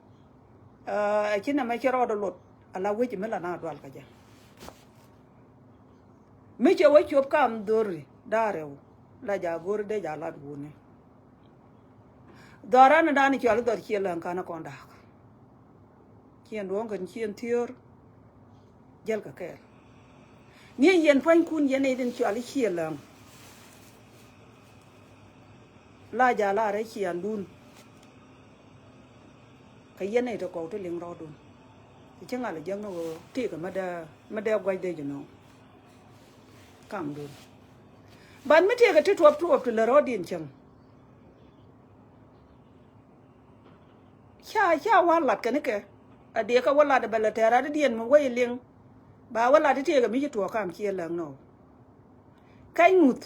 [SPEAKER 2] a china ma chero do lot ala we ji mela na dwal ka ja mi che we chop kam dori darew la ja gor de ja la dune darana dani chal dor chielan kana konda chien don kan chien tior jel ka ker ni yen fan kun yen edin chal chielan la ja la re chien dun ka yen e to ko to ling ro dun ti nga la jang no ti ka ma da gwai de no kam dun ban mi te ka ti twap to la ro din chang cha wa lat ka ne ke a de ka wala da bala tera da dien mo wai ling ba wala da te ka mi to kam chi lang no kai ngut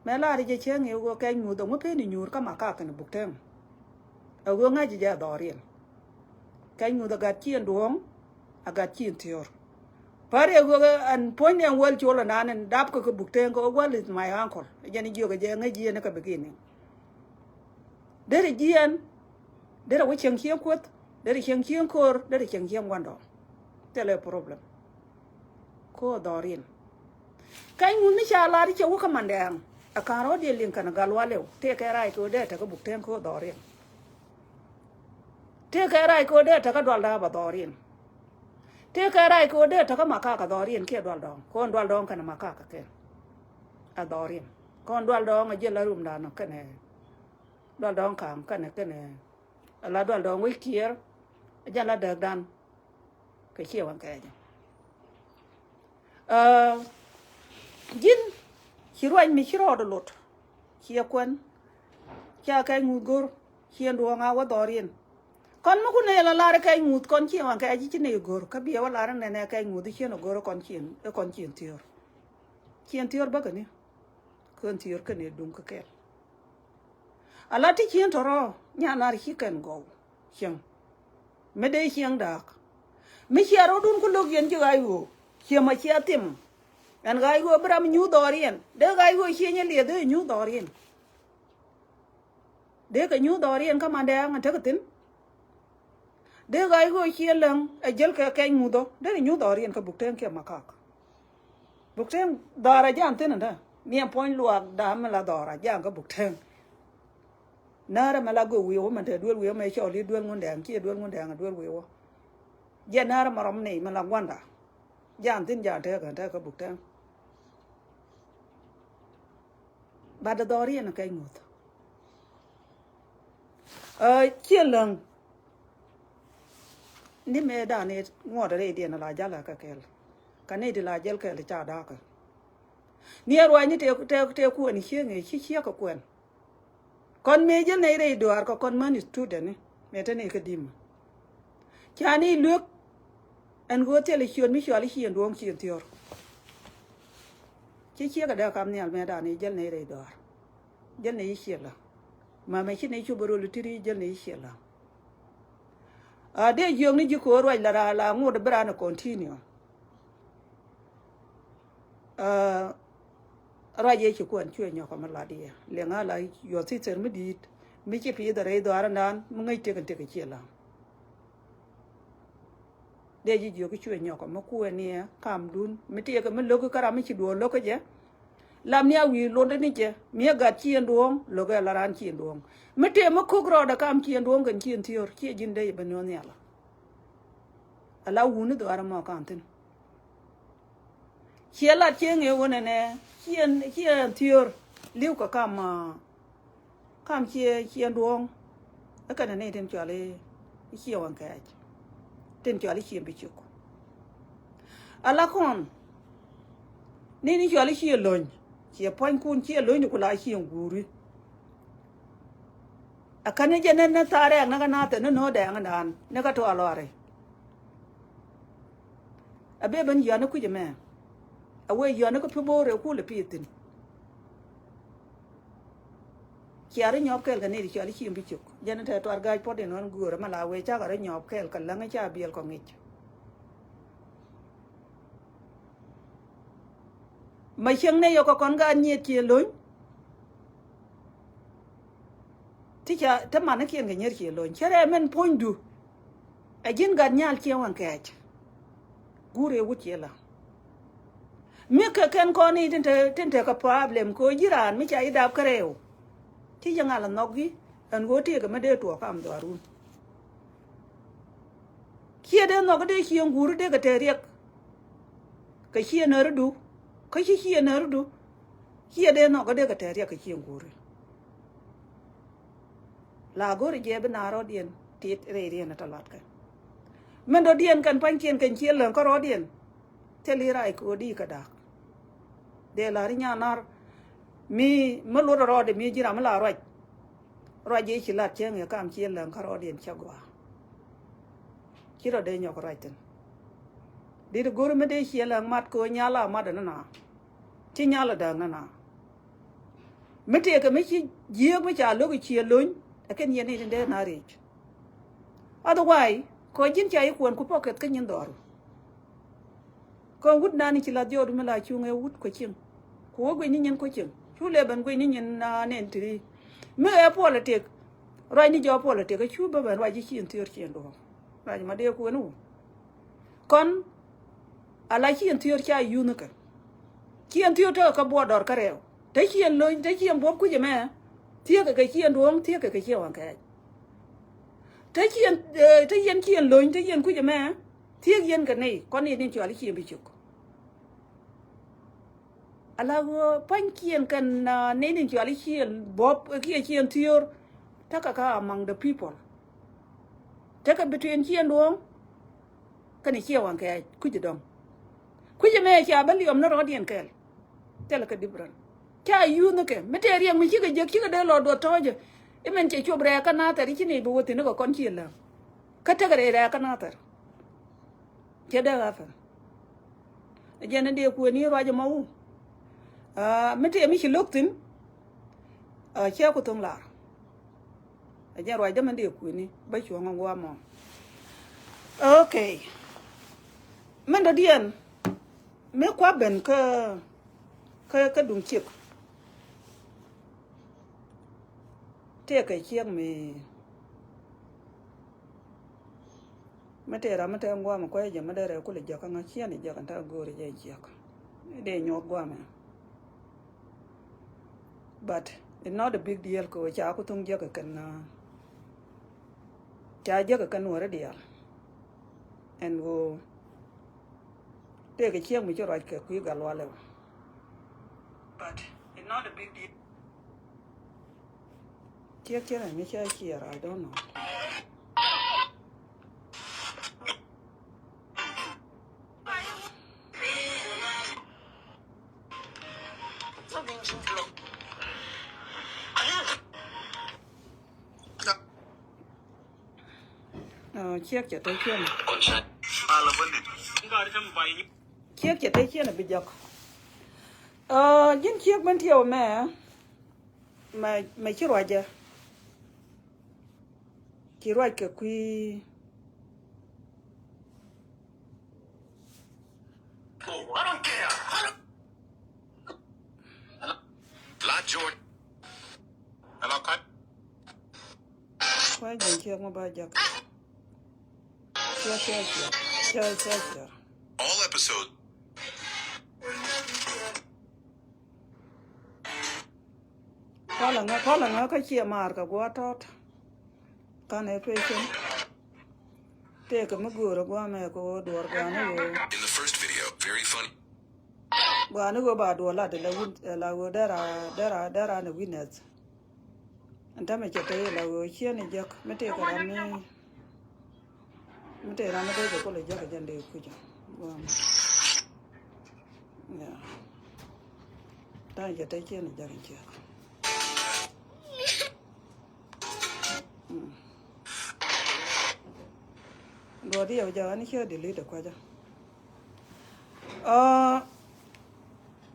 [SPEAKER 2] me la ri je cheng e go kai ngut do mo pe ni nyur ka ma ka ka ne buk teng a go nga ji ja dorien kai ngut ga chien duong a ga chien tior pare go an pon en wal chola nanen dap ko buk teng go wal is my uncle je ni jo ga je nga ji ne ka begini dere jian dere wo cheng chien kwat dere cheng chien kor dere cheng chien wando tele problem ko dorien kai ngut ni cha la ri che wo ka mandang a ka ro de lin kana galwa lew te ka rai ko de ta ko buk teng ko dorien te ka rai ko de ta ka dwal da ba dorien te ka rai ko de ta ka maka ka dorien ke dwal dong ko dwal dong kana maka ka ke a dorien ko dwal dong a je la rum da no kane dwal dong kam kane la dwal dong wi kier ja la da dan ke che wan ka jin hirwan mi hiro do lot hia kwen cha kai ngugur hien do nga wa dorien kon mo ku ne la kai ngut kon chi wan ka ji ne gor ka bi wa la ran ne kai ngut hien gor kon chien tior ba ka ni kon tior ka ne dum ka kel ala ti chien toro nya nar hi ken go hien me de hien dak mi hiaro dun ku log yen ji ai wo hien ma chia tim an gai go bram nyu dorien de gai go hien le de nyu dorien de ka nyu dorien ka ma de an ta ka tin de gai go hien lang a jel ka kai ngu do de nyu dorien ka buk ten ke makak buk ten dara jan tin da ni point luak da ma la dara jan ka buk ten nara ma la go wi o ma de duel wi ma cho li duel ngun dang chi duel ngun dang duel wi o Jenara marom nei malangwanda. Jan tin ja te ka buk te. Bada dori na kai ngot. Chia leng ni me da ne ngod re dia na la jala ka kel. Ka ne di la jel ka le cha da ka. Ni arwa ni te ku ni chi ka kwen. Kon me je ne re do ar ko kon man student ni me te ne ka dim. Chani luk en go te le chion mi chali chien duong chien tior. Chi ka da kam ni al me da ni jel ne re do ar. Jel ne chi la. Ma me chi ne chu boro lu tiri jel ne chi la. De yong ni ji ko ro la ngod bra na continue. Ra ye chi kwen chue nyo ka ma la dia. Le nga la yo ti ter mi dit. Mi chi pi da re do ar nan mu ngai te ka chi la. De ji yo ki chue nyo ka ma ku ni kam dun mi te ka mi lo ka ra mi chi do lo ka je. Lam nia wi lo de ni je. Mi ga chien duong lo ga la ran chien duong. Mi te ma ku gro da kam chien duong kan chien tior chi jin de ba no ni ala. Ala wu ni do ar ma kan tin. Chia la chien e wona ne chien tior liu ka kam chien duong. Ka na ne tem cha le chi wan ka. Tem cha le chien bi chu. Ala kon ni cha le chien lon. Chia pon kun chien lon ku la chien guri. Akane je ne tare na na te no de ngan ne ka to alore. Abe ban ya na ku je me. Awe ya na ko pbo re ku le pitin. Chiare nyop kel kan ni cha le chien bi chu. Je ne te to ar ga po de non gu ma la we cha ga re nyop kel kan la nga cha biel ko ngich. Mà chừng này có con gà nhiệt chia lối thì chả thầm mà nó kia cái nhiệt chia lối chả ra mình point du à dân gà nhal chia hoàng kẹt gure u chia là mi cái con này trên cái problem có Iran mi chạy đạp cái rêu thì chẳng là nó gì anh có thể cái mà để tuổi cam đó luôn kia đến nó cái để kia gure để cáiteriak cái kia nó đủ cái kia nó đủ kia đến nó cái để cái terrier cái kia gure la gore je bên nào điền tiết rê điền nó lọt cái mình đó điền cần phanh cần chia lần có rồi điền thế li rai có đi cái đó để là nhà nar mi mà lúa rồi để mi chỉ làm là rồi je chỉ là chơi người cam chia lần có rồi điền cho qua chỉ rồi để nhau có rồi tên đi được gore mà để chia lần mặt có nhà là mặt đó nè chỉ nhà là đằng nè mấy trẻ cái mấy chỉ giết mấy trả lúc cái chia lớn cái nhiên này để na rich otherwise có chính chạy cuốn của pocket cái nhân đó còn hút nani chỉ là điều mà là chung nghe hút có chừng của cái nhân có chừng chú lệ bên cái nhân nên thì mấy em politics rồi ní job politics cái chú bên rồi chỉ chuyện thiệt chuyện đó rồi mà điều của nó còn lại chuyện thiệt cha yêu nữa cái chuyện thiệt đó cái bộ đỏ cái rêu thấy chuyện lớn thấy chuyện bốp cái gì mà thiệt cái chuyện đúng thiệt cái chuyện hoàng cái thấy chuyện lớn thấy chuyện cái gì mà thiệt chuyện cái này con này nên cho lấy chuyện bị chụp ala go pankian kan nên cho lấy chuyện bốp cái chuyện thiệt tất cả among the people tất cả between chuyện đúng cái này chuyện hoàng cái cái gì đó cái gì mà cha bali om nó rõ điện cái thế là cái different cha yêu nó cái mấy cái riêng mình chỉ cái để lo đồ thôi chứ em mình chỉ chụp ra cái nào thì này bố thì nó có con chuyện là cái ra cái nào chứ đây là phải giờ này điều của nhiều rồi mà mấy cái mình chỉ lúc tin chia của tung là giờ rồi đó mình điều của này bây giờ ngon quá mà ok mình đã điền mấy quá bền cái đúng chiếc thế cái chiếc mình mấy thế ra mấy thế qua mà quay giờ mấy đây rồi có lịch giờ cái ngay chiếc này giờ cái thằng gọi là chiếc để nhóc qua mà but it's not a big deal ko cha ko tung giờ cái cha giờ cái nuôi deal and go take a chair with your right quick galwale. But it's not a big deal. Here, and here, I don't know. Check your take here. Check your take here a bit, Jock. Jin check went your mare. My Chiroja. Chiroja, qui. I don't care. La George. Hello, cut. Why don't you have my Jack? Sure. All episodes. Calling a catchy mark, go out. Can I pay him? Take a magura, go go do organo. In the first video, very funny. Gonna go bad or lad, there are the winners. And damage a tail, I will hear a jack, make a me. Mete rana de ko le jaga jande kuja. Yeah. Ta ya ta ke ne jaga ke. Godi ya jaga ni ke delete kwaja.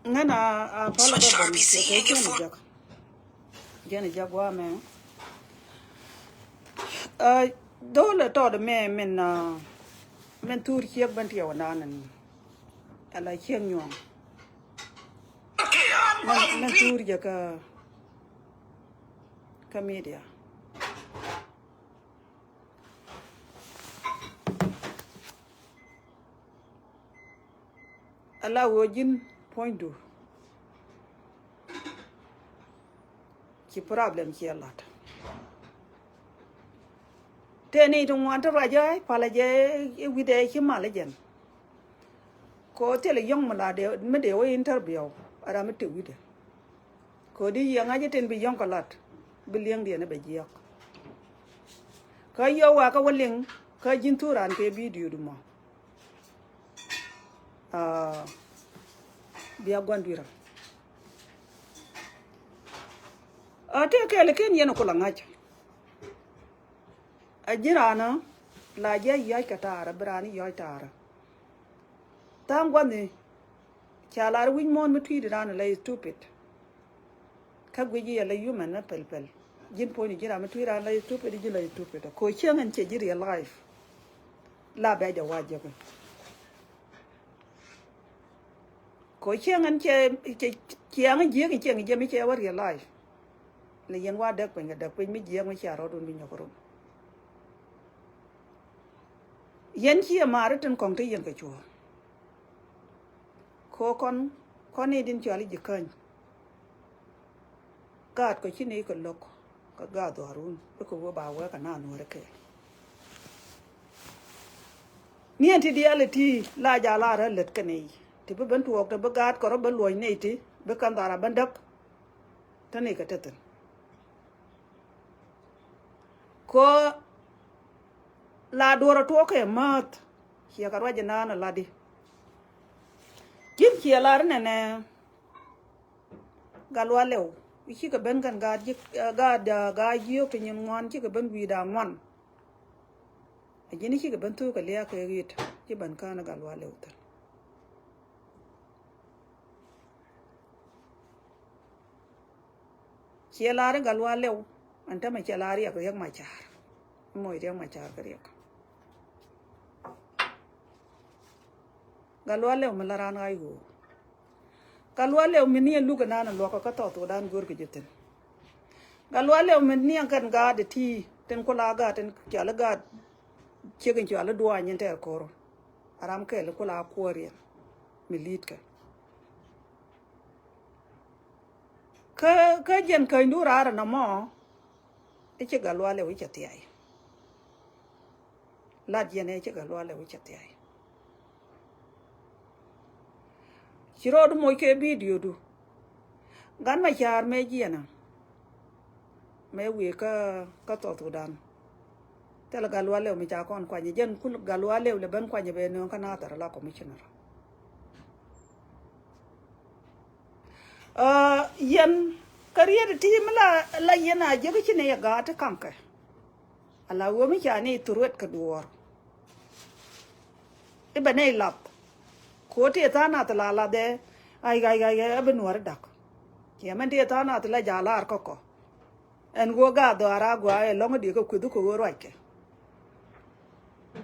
[SPEAKER 2] Ngana a pala ba ni ke ke ne jaga. Jene jagwa me. Dole to the men tour here went here and I hear you. Men tour yaka media. Allow Wojin point to. Ki problem here a lot. Teni don't want to raja, palaje with a Himalayan. Ko tell a young malade, medeo interview, aramete with it. Cody young agent be young a lot, billion the enabajak. Kayo waka willing, Kajin tour and pay video to more. Be a guandira. Take a lickin yanokolangach. A girana, la jay yakatara, brani yatara. Tam one the chalar wing mon between and lay stupid. Kagwi a lay human a pelpel. Jin pony gira between and lay stupid, you lay stupid. A coaching and chagiri alive. La bed a wajaka. Coaching and chiang and jing and jimmy chair your life. Lay and what duck when a duck with me, young with your road in your room. Yen chi a marathon kong te yen ka chua. Ko kon e din chali jikan. Gad ko chini ko lok. Ka gad warun. Ko wo ba wa ka na no reke. Ni anti reality la ja la ra let ka nei. Ti be ban tuok te be gad ko ro be loy nei ti. Be kan dara bandak. Tani ka teten. Ko la dora toke mat kia karwa jana ladi jin kia lar nene galwa lew iki ka ben kan ga jiyo ke nyen ngon ki ka ben wi da ngon ajini ki ka ben tu ka liya ka yit ki ban kana galwa lew ta kia lar galwa lew anta ma kia lar ya ko yak ma char moy de ma char ka yak galwale umalaran aigo galwale umni luga nana loko ka to dan gor ke jeten galwale umni kan ga de ti ten ko la ga ten kyala ga chegen kyala duwa nyen ter koro aram ke le ko la kore milit ka jen ka ndura na mo e che galwale wi chati ai lát yene che ga lo le wi chat ai chiro do moy ke video du gan ma char me jiena me wi ka to dan te la ga lo le mi cha kon kwa ni jen kul ga lo le ban kwa ni be no kana tar la commissioner yen career ti la yena je ke ne ga ta kanka ala wo mi cha ni turwet ka duor e bane lap ko te ta na ta la de ai ben war dak ke man te ta na ta la ja la ko en go ga do ara go e long di ko kudu ko ro ke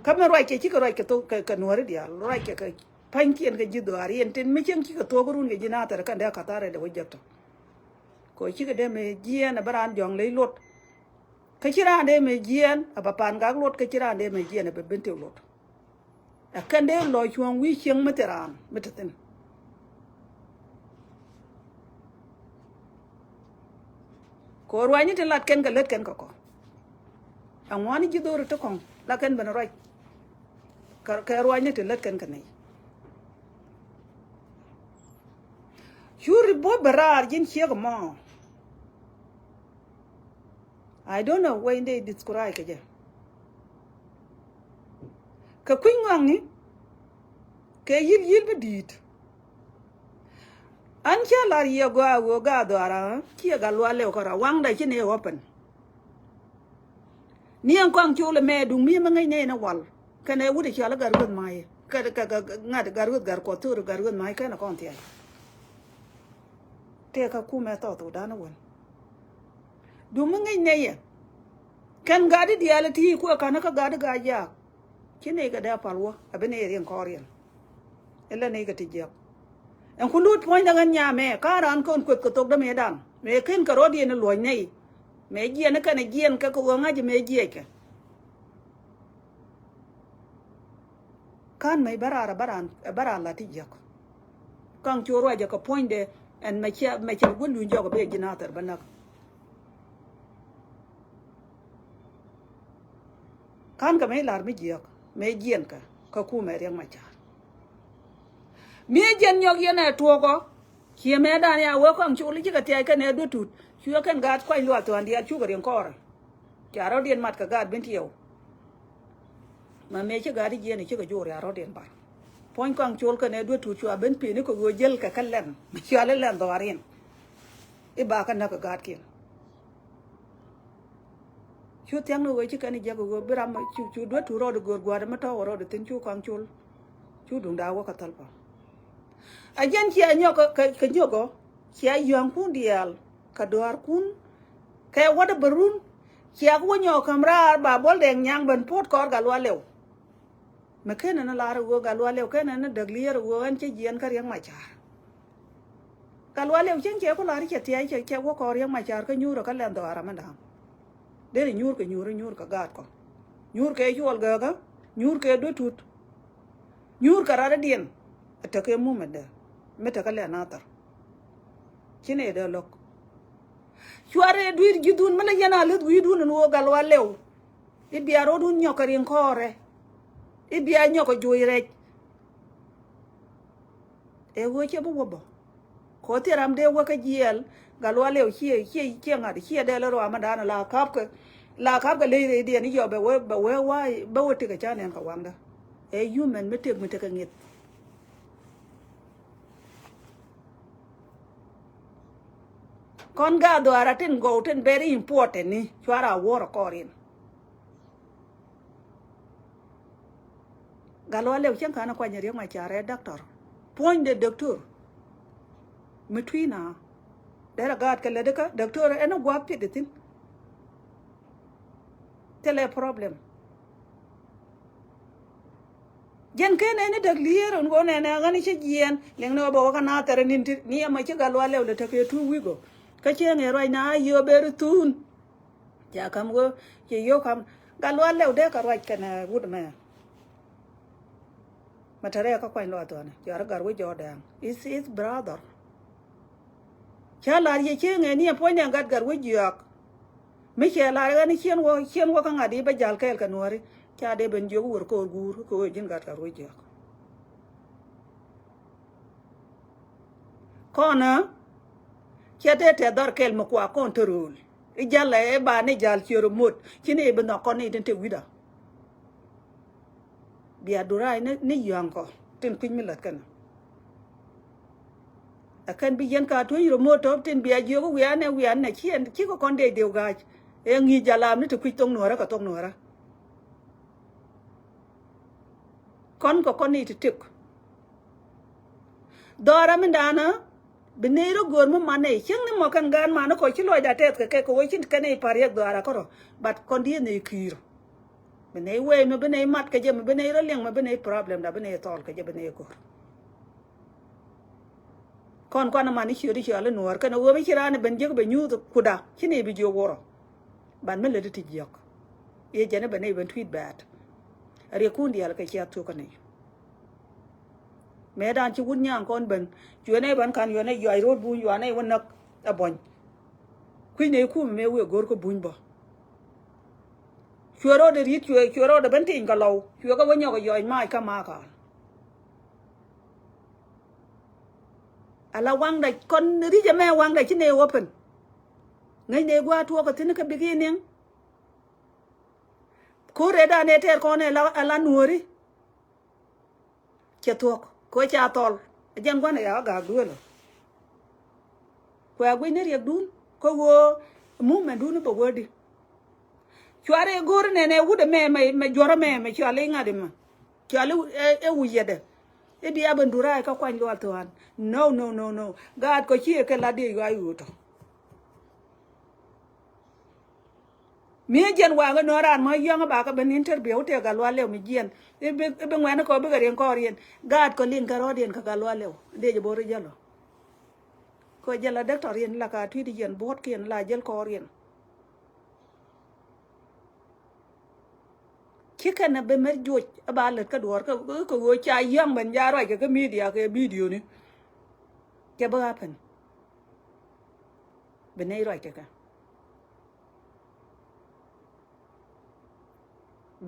[SPEAKER 2] kam ro ke ko ro ke to ka no ri dia ro ke ka pankien ga jido ari en tin mi chen ki ko to go run ga jina ta ka da ka ta re de wajto ko ki ga de me jien na baran jong le lot ka kira de me jien aba pan ga lot ka kira de me jien be bente lot a kan de lo chuan wi chen materan metatin ko ro ni te lat ken ga let ken ko an wani jido ru to kon la ken ben roi ka ro ni te let ken kan nei Yuri boy barar jin chiega mo. I don't know when they describe it. Ka kwingang ni ke yil bedit. An cha la ye go ga do ara ki ga lo le ko ra wang da chine open. Ni an kwang chu le me du mi ma ngai ne na wal. Ka ne wu de cha la gar gun mai. Ka ngad gar ko tur gar gun mai ka na kon ti. Te ka ku me to dana won du mun ngai ne kan gadi diality ko kana ka gadi ga ya kine ga da palwa abene yen korian ella ne ga tijja en ku lut point da nya me ka ran kon ko to da me dan me ken ka rodi ne lo nei me ji ne ka ne gien ka ko nga ji me ji ke kan me baran la tijja kan choro ja ka point de en me cha gulu njogo be jinatar banak kan ka me lar mi jiak me jien ka ku me reng ma cha mi jen nyog yene togo ki me dan ya wo kom chuli ka te ka ne do tut chu kan gat kwai lo to andia chu ga ren kor ya ro dien mat ka gat bin tiyo ma me che gadi jien che ga jor ya ro dien ba point kwang chul ka ne do tu chu ben pi ni ko go jel ka kallen chu ale len do arin e ba ka na ka gat kin chu tiang no go chi ka ni ja go bram chu do tu ro do go gwa ma to ro do tin chu kwang chul chu dung da wo ka tal pa a jen chi a nyo ka nyo go chi a yang kun dial ka doar kun ka wa da barun chi a go nyo kamra ba bol deng nyang ben pot kor ga lo lew mà cái này nó là rồi gà loa leo cái này nó được lia rồi anh chơi giên cái riêng mà chả gà loa leo chính chế có là cái chơi chơi có có riêng mà chả cái nhu rồi cái lên đó mà đam để là nhu cái gạt con nhu cái chuột gà cái nhu cái đôi tút nhu cái ra điên ở cái mồm mình đấy cái lên nát chỉ này đó lộc chuột ấy đuôi giđun mà nó giờ nào lướt giđun nó gà loa leo đi bia rồi đun nhóc cái riêng kho rồi ibia nyoko joire e wo che bu bo ko ti ram de wo ka jiel galwa le chi nga chi de lo ma dana la kap ka le de ni yo be wo ti ka cha ne ka wanga e human me te ka ngit kon ga do ara tin go tin very important ni chwara wo ko rin galo leo chen kana kwa nyeri ma chare doctor point de doctor metwina dera gat kale de ka doctor eno gwapi de tin tele problem jen kene ne dag lier ngo ne na ngani che jien leng no bo kana tere ni ma che galo leo le take 2 wigo ka che nge roi na yo beru tun ja kam go che yo kam galo leo de ka roi kana wud me matare ka kwa lo to ne jar gar wo jodan is his brother chala ye chenge ni po nya gat gar wo jiak me chala ga ni chen wo ka ngadi ba jal kel ka nori cha de ben jo wor ko gur ko jin gat ka roje kona cha de te dor kel mo kwa control e jalla e ba ne jal chiro mot chine be no kon ni te wida bia durai ne yang ko tin pin mi lat kan akan bi yen ka to yiro moto tin bia jo wi an ne chien chi ko kon de deu ga e ngi jala mi to ku tong no ra ka tong no ra kon ko kon ni te tik dora mi dana benero gor mo mane cheng ni mo kan gan mano ko chi loy da tet ke ko chin kan e pare dora ko bat kon di ne kiro bene we me bene mat ke je me bene ro leng me bene problem da bene tol ke je bene ko kon kon mani chiri chale nuor kan wo be chirane ben je be nyu kuda chine bi jo woro ban me le ti jok e je ne bene ben tweet bat ari kundi al ke chia to kan me dan chi wun nyang kon ben ne ban kan yo ne yo ai rod bu yo ne won nak abon ku ne ku me we gor ko buñ ba churo de rit churo de ben tin ka law churo ko wonyo ko yo mai ka ma ka ala wang da kon ri je me wang da chi ne open ngai ne gwa to ko tin ka beginning ko re da ne ter ko ne ala nuori che to ko cha tol jan gwa ne ya ga du lo kwa gwe ne ri dun ko wo mu me dun bo wodi chware gor ne wude me joro me chwale ngade ma chwale e wuyede e bi abandura ka kwan lo to an no god ko chi ke la de ga yuto mi jen wa ga no ran ma yong ba ka ben interview te ga lo le mi jen e be ngwana ko be ga ren ko rien god ko lin ka ro den ka ga lo le de je boro jalo ko jala doctor rien la ka twi di jen bot ken la jel ko rien kika na be mer joj abalet ka dor ko wo cha yang ban ja roi ka media ke video ni ke ba happen be nei roi ka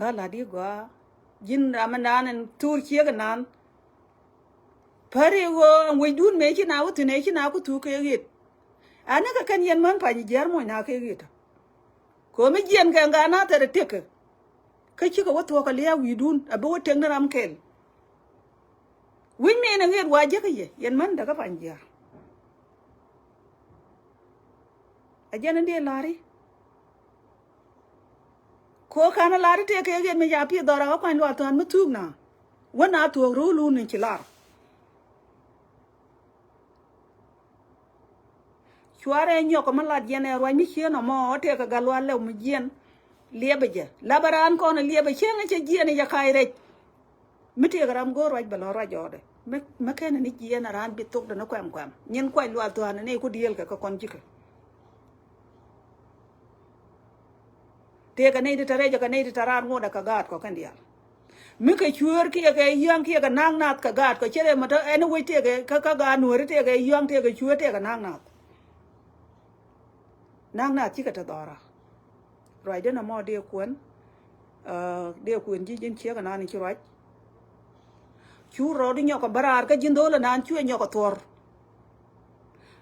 [SPEAKER 2] ba la di gwa jin ramanan tur kia ka nan pare wo we dun me ki na wutu ne ki na ku tu ke git ana ka kan yen man pa ni jar mo na ke git ko me jen ka ga na tere tek ka chi ko wato ka liya wi dun abe wo teng na ram kel win me na ngir wa je ka ye yen man daga panja ajana de lari ko kana lari te ke ge me ya pi dora ka kwan lo to an mutu na wana to ru lu ni chilar chuare nyoko malad yen ro mi chieno mo te ka galwa le mu jen liebeje labaran kono liebe chenga che jiene ya kaire miti garam go roj balo rajode me ken ni jiene ran bituk de no kwam nyen kwai lwa to an ne ko diel ka kon jike te ka ne de tare ka ne de tarar ngoda ka gat ko kan dial mi ke chuer ki ke yang ki ka nang nat ka gat ko chere ma to ene we te ke ka ga nuore te ke yang te ke chuer te ka nang nat chi ka ta dora rồi đến là mò đeo cuốn gì trên chiếc cái nào chú rồi chú rồi đi nhọc cái bara cái chân đó là nan chú nhọc cái thor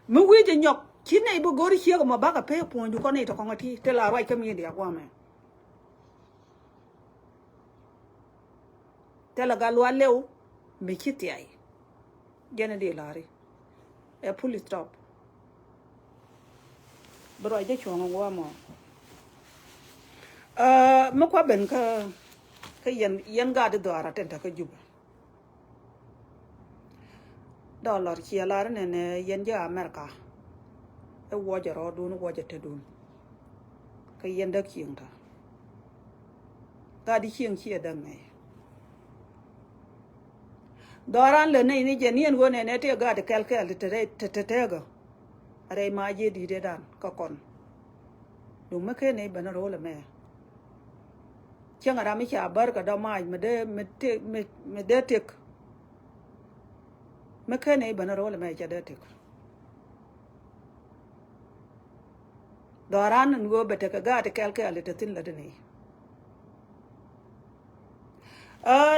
[SPEAKER 2] mình quý thì nhọc chín này bữa gối chiếc mà bác cái pe phun chú con này thằng con thi thế là rồi cái miếng đi qua mày thế là cái loa leo mấy chiếc tiệt cái này đi là đi pull it stop rồi để cho nó qua mà ma kwa ben ka yen ga de dora tenta ka juba dollar chi la ne yen ja america e wo ja ro dun wo ja te dun ka yen da king ta ga di king chi da me doran le ne ni je nien go ne te ga de kel te ga are ma je di de dan ka kon du ma ke ne ban ro le me chẳng là mấy chả bớt cả đâu mà để tiệc mấy cái này bận rồi là mấy chả để tiệc đó ra nên ngô bete cái gà thì kéo cái là tin là thế này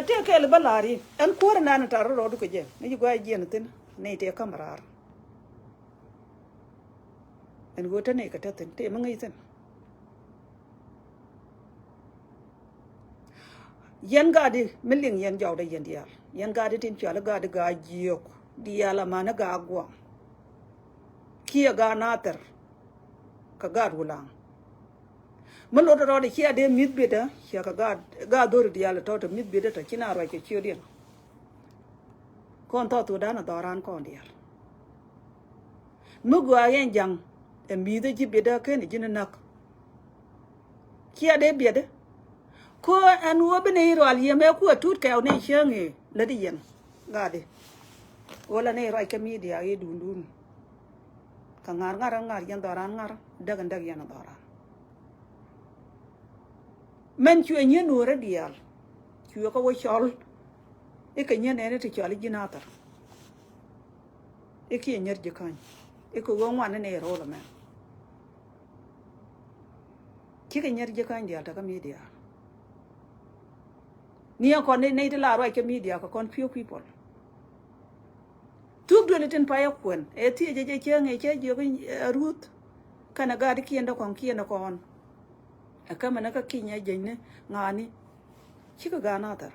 [SPEAKER 2] te ke le balari an ko na na tar ro du ko je ni go je na tin ne te kamrar en go te ne ka te te ma ngai tin yen ga di milling yen jaw da yen dial yen ga di tin chala ga di ga jiok diala mana ga gwa kia ga nater ka ga rulang man lo ro de kia de mit bida kia ka ga do diala to mit bida ta kina ro ke chio din kon to tu da na doran kon dial mu gwa yen jang e mi de ji bida ke ni jin nak kia de bida ko an wo bene ro al yeme ko tut ka ne shenge le di yen ga de wala ne ro ke mi dia e dundun ka ngar yen doran ngar dagan dag yen doran men chue nye no re dial chue ko wo chol e ke nye ne te chol jinatar e ke nyer je kan e ko wo wan ne ro la men ki ke nyer je kan dia ta ka mi dia ni ko ne te la ro ke mi dia ko kon few people tuk do litin pa yakwen e ti je chenge che jo rut kana ga di kienda kon kienda kon aka mana ka kinya jenne ngani chika ga natar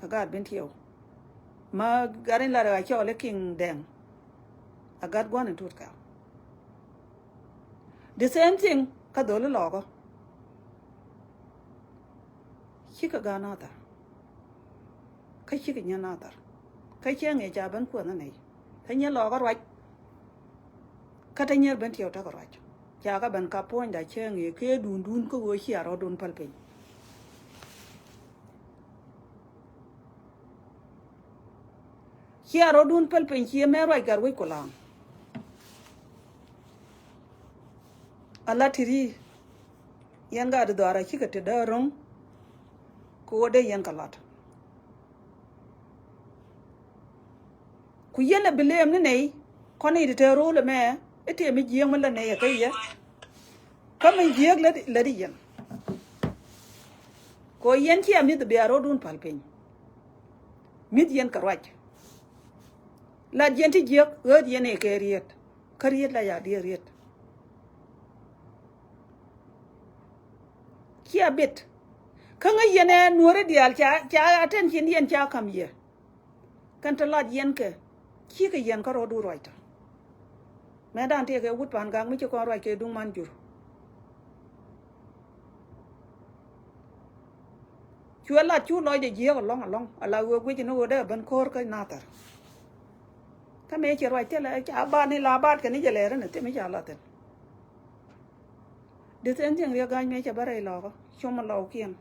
[SPEAKER 2] ka ga ben tiyo ma garin la ra cho le king den agat gwan tut ka the same thing ka do le logo chika ga natar ka chika nya natar ka chenge ja ban ko na nei ka nya logo rwa ka ta nyer ben tiyo ta ka rwa cha ka ban ka pon da chenge ke dun ko go chi aro dun pal pe chi aro dun pal pe chi me rwa gar we ko la ala tiri yan ga da dara ki ka te da ron ko de yan ka lat ku yena bilem ne nei ko ni de ro le me ete mi jieng la ne ka ye ka mi jieng la di yen ko yen chi ami de biaro dun palpen mid yen karwaj la yen ti jieng od yen e ke riet kariet la ya di riet ki abet ka nga yen e nuore dial cha aten chin yen cha kam ye kan ta la yen ke ki ke yen ka ro du roita me dan te ke wut pan gang mi ko ro ke dung man jur chua la chu loy de je ko long ala wo gwe no de ban kor ka natar ka me che ro te la cha ba ni la ba ke ni je le ne te me cha la te de ten ten ya ga me cha bare lo ko choma lo kien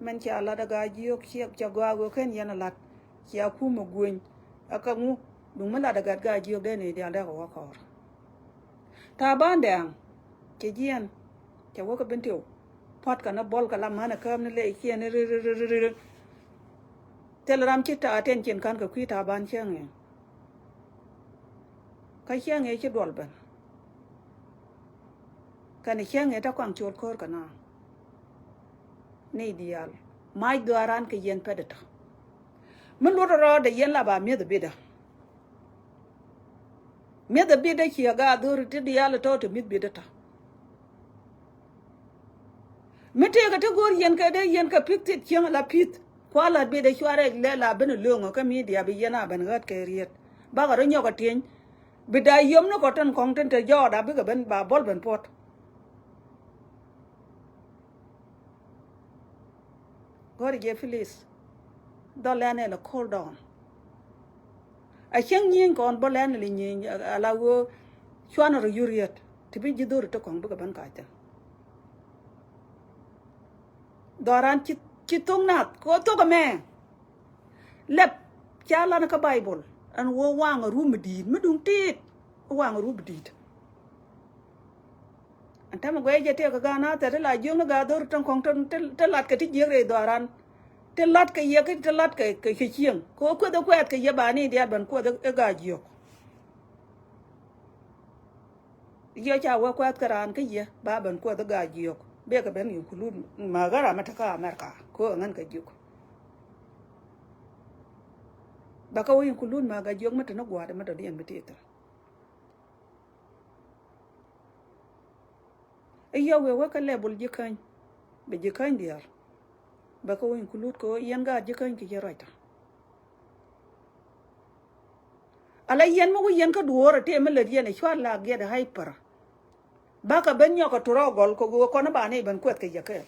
[SPEAKER 2] men cha la da ga ji ok che cha gwa go ken yen la cha ku mo gwen aka mu dung ma la da ga ji de ne dia da ko ko ta ban dang ke jian ke wo ka ben tiu pot ka na bol ka la mana kam ne le kien ne telegram ki ta ten chen kan ka kwi ta ban chang e ka chang e chi dol ban ka ne chang e ta kwang chol kor ka na ne dial mai duaran ke yen pedata mun lo ro de yen la ba me de bida me da bida ki ga dur ti dial to to mit bidata mete ga to gor yen ka de yen ka pikti kyang la pit kwala bida chware le la ben longo ka mi dia bi yana ban gat ke riet ba ga ro nyoga tin bida yom no ko tan kong ten te jo da bi ga ben ba bol ben pot gor ge filis do lane la cool down a chang nyin kon bo len li nyin ala wo chwana ro yuriet ti bi jidur to kong bu ga ban ka ta doran ci tung nat ko to ga me lep cha la na ka bible an wo wang ru medid medung tit wang ru bedid an tam go je te ga na ta la jung ga dur tong kong te lat ka ti je re doran te lat ka ye te lat ka chieng ko da kwet ka ye ba ni dia ban ko da ga jiyo ye cha wa kwet karan ka ye ba ban ko da ga jiyo be ka ben yu kulu ma gara mata ka amerika ko ngan ka jiyo ba ka wen kulun ma ga jog mata na gwa da mata diyan bitita iyo we ka lebul jikan be jikan diar ba ka wen kulut ko yan ga jikan ki jarata ala yan mo yan ka duora te me le diyan chwa la ge da hyper ba ka ben yo ka turo gol ko go ko na ba ne ban kwet ke jakel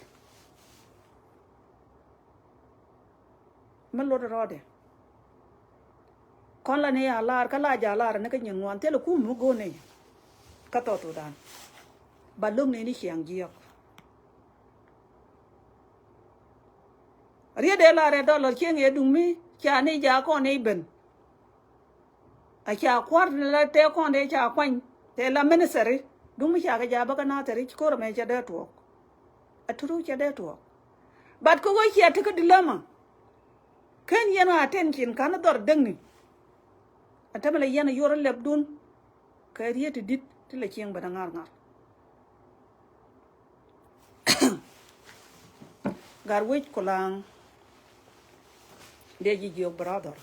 [SPEAKER 2] man lo rode kon la ne ya lar ka la ja lar ne ka nyen wan te lo ku mu go ne ka to dan ba lum ne ni chiang ji yok ria de la re do lo chieng e dung mi cha ne ja ko ne ben a cha kwar la te ko ne cha kwan te la ministry dung mi cha ga ja ba ka na te ri ko me cha de to a turu cha de to bat ko go chia te ka dilama ken yana attention kana dor deng ni atamala yana yoro lebdun ka ria te dit te la chieng ba ngar ngar garwich kolang de ji jog brother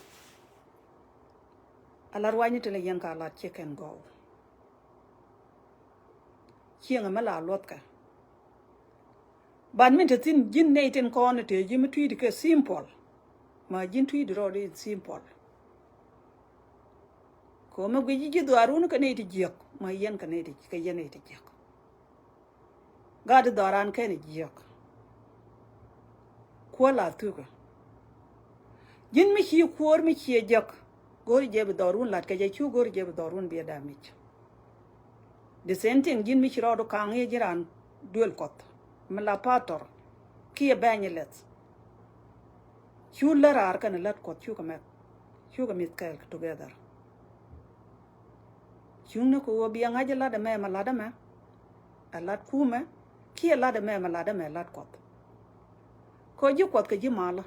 [SPEAKER 2] alarwani te la yan ka la chicken go chieng ma la lot ka ban min te tin jin ne ten ko ne te ji mi twi ke simple ma jin twi ro de simple ko ma gwi ji do arun ka ne ti jek ma yan ka ne ti ka yan ne ti jek ga de doran ka ne jek ko la tu ka jin mi chi kuor mi chi jek gor je be dorun lat ka je chu gor je be dorun be da mi the same thing jin mi chi ro do kan ye jiran duel kot ma la pator ki e banyelet chu la rar kan lat kot chu ka mit ka together chu ne ko bi anga je la da me ma la da me alat ku me ki la da me ma la da me lat kot ko ji kot ka ji mala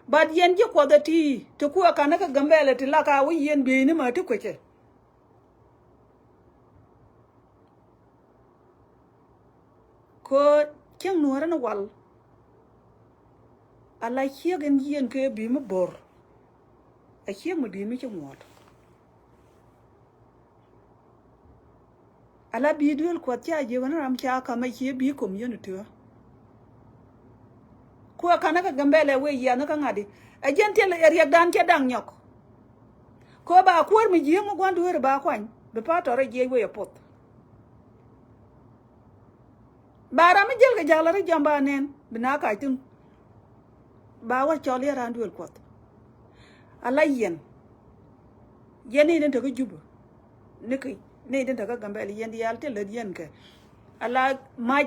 [SPEAKER 2] bad yen ji kot da ti to ku aka na ka gambele ti la ka wi yen be ni ma ti ko ke ko kyang nuara na wal ala hiegen yen ke bi mu bor a hieg mu di mi ci ngot ala bi duel ko tia je wona ram cha ka ma hie bi community ko kana ka gambele we ya na ka ngadi a gente le area dan ke dang nyok ko ba kwor mi ji mu gwandu wer ba kwan be patore je we pot bara mi jel ga jala re jamba nen bina ka tin ba wa choli ran duel kot ala yen yeni den to ga jubu niki ne den to ga gambele yen yal te le yen ke ala ma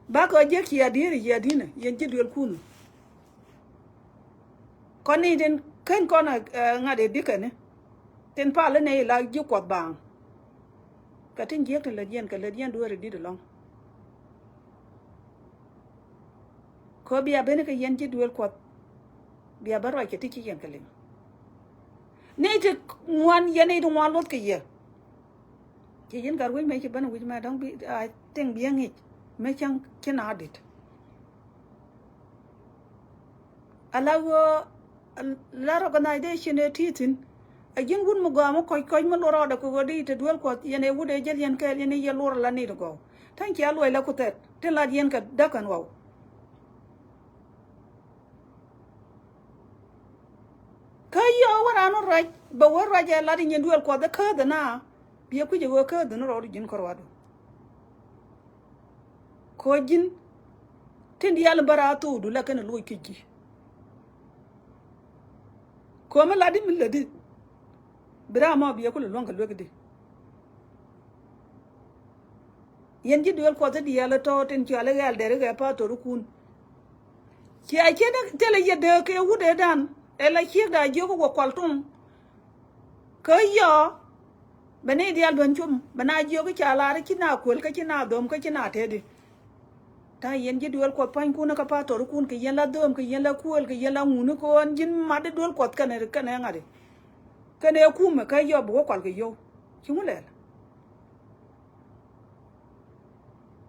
[SPEAKER 2] ba ko je ki adir ya dina yen je duel kunu koni den ken kona ngade dikane ten pa le ne la ju kot bang ka tin je te le yen duere di de long ko biya bene ka yen je duel kot biya baro ke ti yen kale ne te wan yene do wan lot ke ye ke yen gar wi me ke bana wi ma dang bi I think bi ngi me chang ken adit alawo la organization e titin a jin gun mo gamo koy mo loro da ko godi te duel kot yene wude jel yen kel yene ye lor la ni do go tan ki alo la ko te la yen ka dakan waw kayo wana no raj ba war raja la di nyen duel ko da ka da na biya ku je wo ka da no ro jin korwado ko jin tin yal baratu du la kan lo kiji ko ma la di mi la di bra ma biya ku lo longa lo gidi yen ji duel ko da di yala to tin ci ala gal de ga pa to rukun ci a ke da tele ye de ke wude dan ela higa jogo go kwaltum kayo bane dial don chum bana jogo chala ra kina kol ka kina dom ka kina tedi ta yen ji duel ko pan kuna ka pa to kun ke yen la dom ke yen la kol ke yen la ngunu ko on jin ma de duel ko kan ngade kane ku me kayo bo kwal ke yo chumule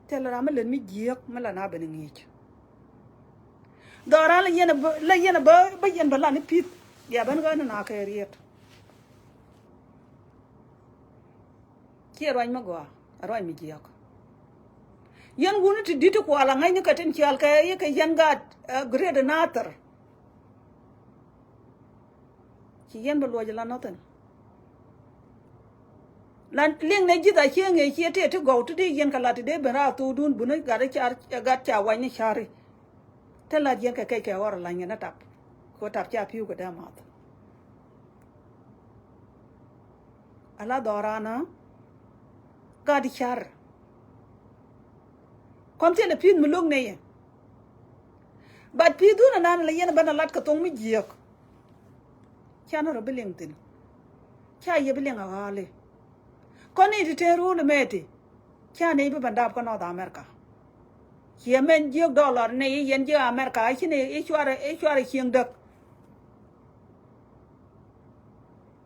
[SPEAKER 2] tela ma len mi jiek mala na bane ngi dora la yena ba yen ba la ni pit ya ban ga na ka riet ki roi ma go roi mi jiak yan gunu ti ditu ko ala ngai ni ka tin chial ka ye ka yan ga grade natar ki yan ba lo jala noten lan ling ne jita chenge chi te to go to di yan kala te de bera tu dun bunu ga cha wa ni chari te la yan ka kai ka war la ngena tap ko tap cha piu ko da mat ala dorana ga di char kom te le pin mulung ne ye bat pi du na nan la yan bana lat ka tong mi jiak cha na ro beling tin cha ye beling a wale koni di teru le meti cha ne bi bandap ko North America ye men jiak dollar ne yen je America chi ne e chware chieng dak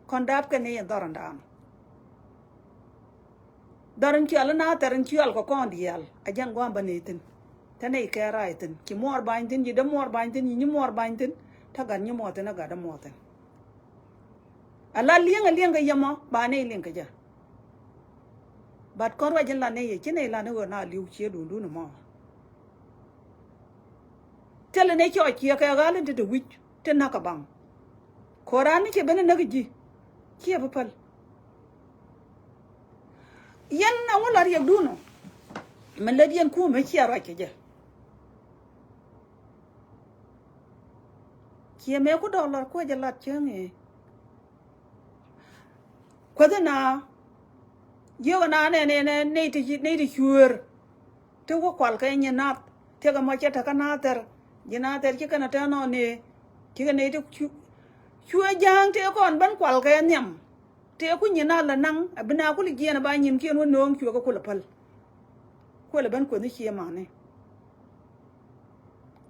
[SPEAKER 2] kon dap ka ne yen dorandam daran chi ala na taran chi al ko kon dial a jang gwan banitin tane ka raitin ki mor bantin ji da mor bantin ni mor bantin ta gan ni moten ga da moten ala lienga yama ba ne lienga ja bat kon wa jen la ne ye chine la ne wo na liu che du no mo tele ne cho chi ka ga le de wich te na ka bang koran ke bene na ji ki ba pal yan na wala ri du no man la dien ku me chi ara ke ja ki me ku dollar ko ja lat chenge ko da na yo na ne ti chuer to ko kwal ka nya na te ga ma cha ta kana ter jina ter ki kana ta no ne ki ne ti chua jang te kon ban kwal ka nyam te ku nya na la nang abina ku li na ba nyin ki no no chu ko la pal ko la ban ko ni chi ma ne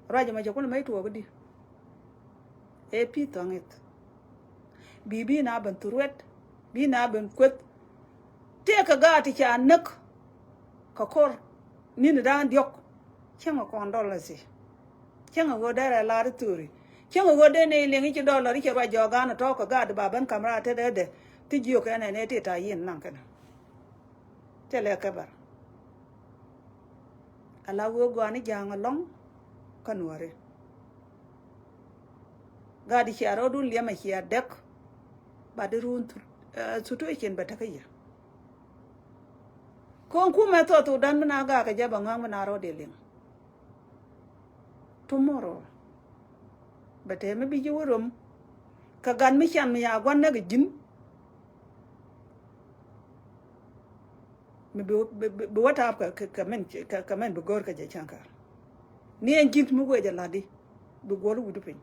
[SPEAKER 2] raja ma ja ko mai to gudi e pi tonget bibi na ban turuet bi na ban kwet te ka ga ti cha nak ka kor ni na dan diok chenga kon dollar si chenga go dara la turi chenga go de ne lengi chi dollar ki ra jo ga na to ka ga ba ban kamera te de ti jiyo ka ne te ta yin nan kana te le ka bar ala wo go ani jang long kanware ga di charo dun le ma hiya dek ba de run suto ken ba ta kayya kon ku me to dan na ga ka jaba ngam na ro de ling tomorrow bate me bi jorum ka gan mi chan mi ya gwan na ga jin me bi wata ka men bi gor ka je chanka ni en jint mu go je ladi bi gor wudu pin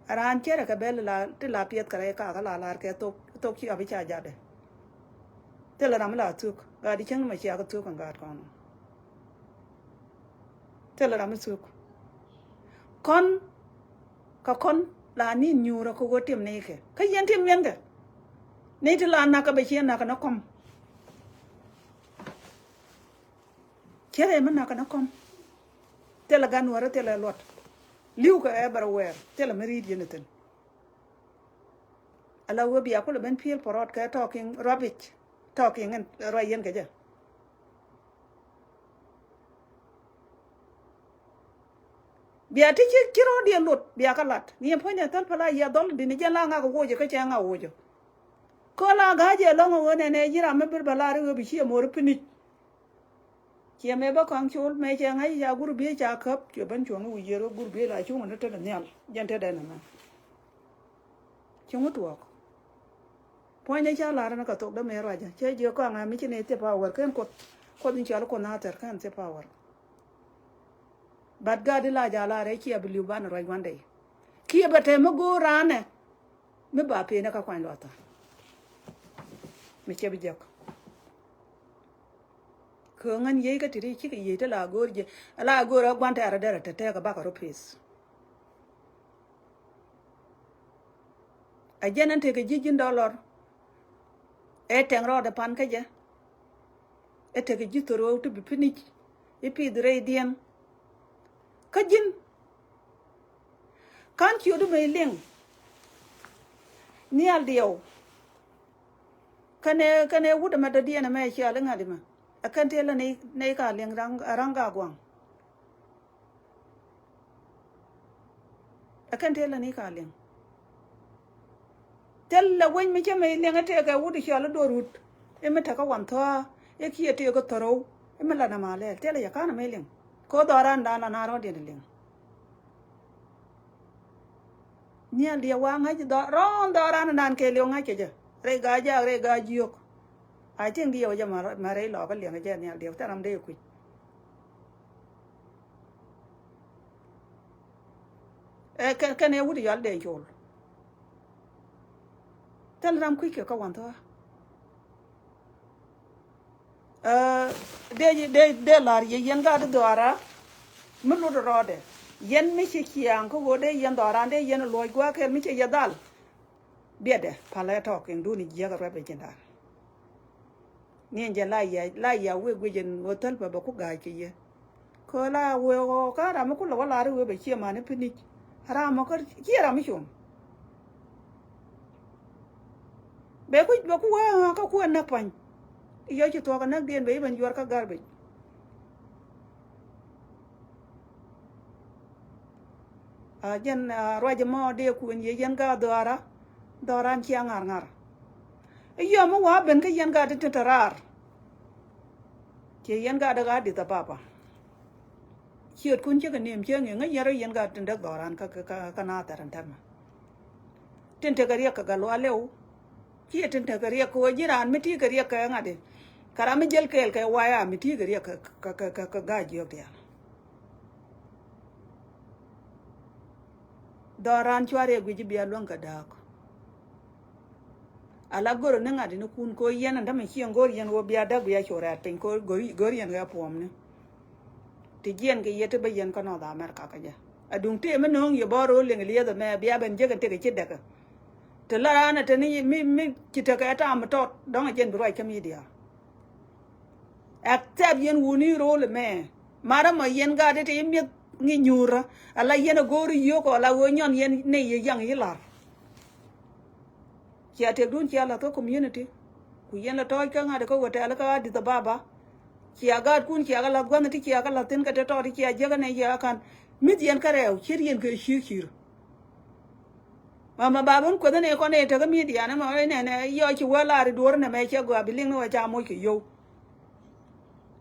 [SPEAKER 2] aran kera ka bel la ti la piet kare ka la ke to ki abi cha ja de te la ram la tuk ga di chang ma cha ka tuk kan ga kon te la ram tuk kon la ni nyura ko go tim ne ke ka yen tim men ke ne ti la na ka be chen na ka na kom kere man na ka na kom te la gan wara te la lot liu ka everywhere te la meri di neten ala wo bi akolo ben pil porot ka talking rubbish talking and royen ka ja biya ti kiro di lot biya ka lat ni ponya tal pala ya dol di ni jala nga ko woje ka cha nga wojo ko la ga je lo ngo ne jira me bir bala ru bi chi mo ru pini chi me ba kang chul me cha nga ya guru bi cha khap che ban chuang u ye ro guru bi la chu ngo te da nyal jan te da na chung tu ko ponya cha la na ka tok da me ra ja che je ko nga mi chi ne te power ken ko din cha ko na ter kan te power bat ga di la ja la re ki abliu ban ro one day ki ba te mo go rane me ba pe na ka kwan lo ta me che bi jak ko ngan ye ka tiri ki ye te la go je ala go ra kwan ta ra da te ka ba ka ro pes a jenan te ka jijin dollar e teng ro da pan ka je e te ka jitoro to bi pinich e pi dre dien ka jin kan chiu du me ling ni al dio kane wuda ma da dia na me chia lenga di ma akan te la nei ka ling ranga gwang akan te la nei ka ling tel la wen me che me ling te ka wuda chia la do rut e me ta ka wan tho e ki te ko toro e me la na ma le te la ya ka na me ling ko do ran da na ro di ling ni al dia wa nga ji do ron do ran nan ke le nga che je re ga jiok ai tiếng đi giờ mà re lo cái liền cái chuyện này điều ta làm đây quỳ cái này uống được để chôn ta làm quỳ kiểu các quan thôi để là yên cả được đó ra mình luôn rồi đấy yên mấy chiếc kiang có vô đây yên đó ra đây yên lôi qua cái mấy chiếc dal biết đấy phải là thọ kinh đu ni giờ cái phải trên đó niên la ya we gwen hotel ba ko ga ke ye ko la we ka ra ma ko la la we be chi ma ne pini ra ma ko ki ra mi shum be ko wa ka ko na pan yo chi to ka na den be ban yor ka garbe a jen roje mo de ku ye yen ga doran chi ngar yo mo wa ben ka yen ga de tarar ke yen ga da di ta papa chiot kun che ka nem che nge yaro yen ga tin da doran ka na taran tam tin te gariya ka galo aleu ki tin te gariya ko jiran mi ti gariya ka ngade kara mi jel kel ka waya mi ti gariya ka ga ji ok ya doran chware gwi ji biya lon ka da ala goro ne ngadi ne kun ko yen nda me chieng gor yen wo bia da bia chora tin ko gor yen ga pom ne ti yen ke yete be yen ko no da mer ka ja adung te me nong ye boro le ngi da me bia ben je ga te ke chida ka te la na te ni mi chita ka ta ma tot dong jen bro ka mi dia accept yen wuni ro le me mara ma yen ga de te mi ngi nyura ala yen gor yo ko ala wo nyon yen ne ye yang yi lar chia te dun chia la to community ku yen la to ka nga de ko wata la ka di ta baba chia ga kun chia ga la gwan ti chia ga la tin ka te to ti chia je ga ne ya kan mit yen ka rew chir yen ke shir mama babun ko ne ko ne te ga mi dia na ma ne yo chi wa la ri dor ne me che go biling no cha mo ki yo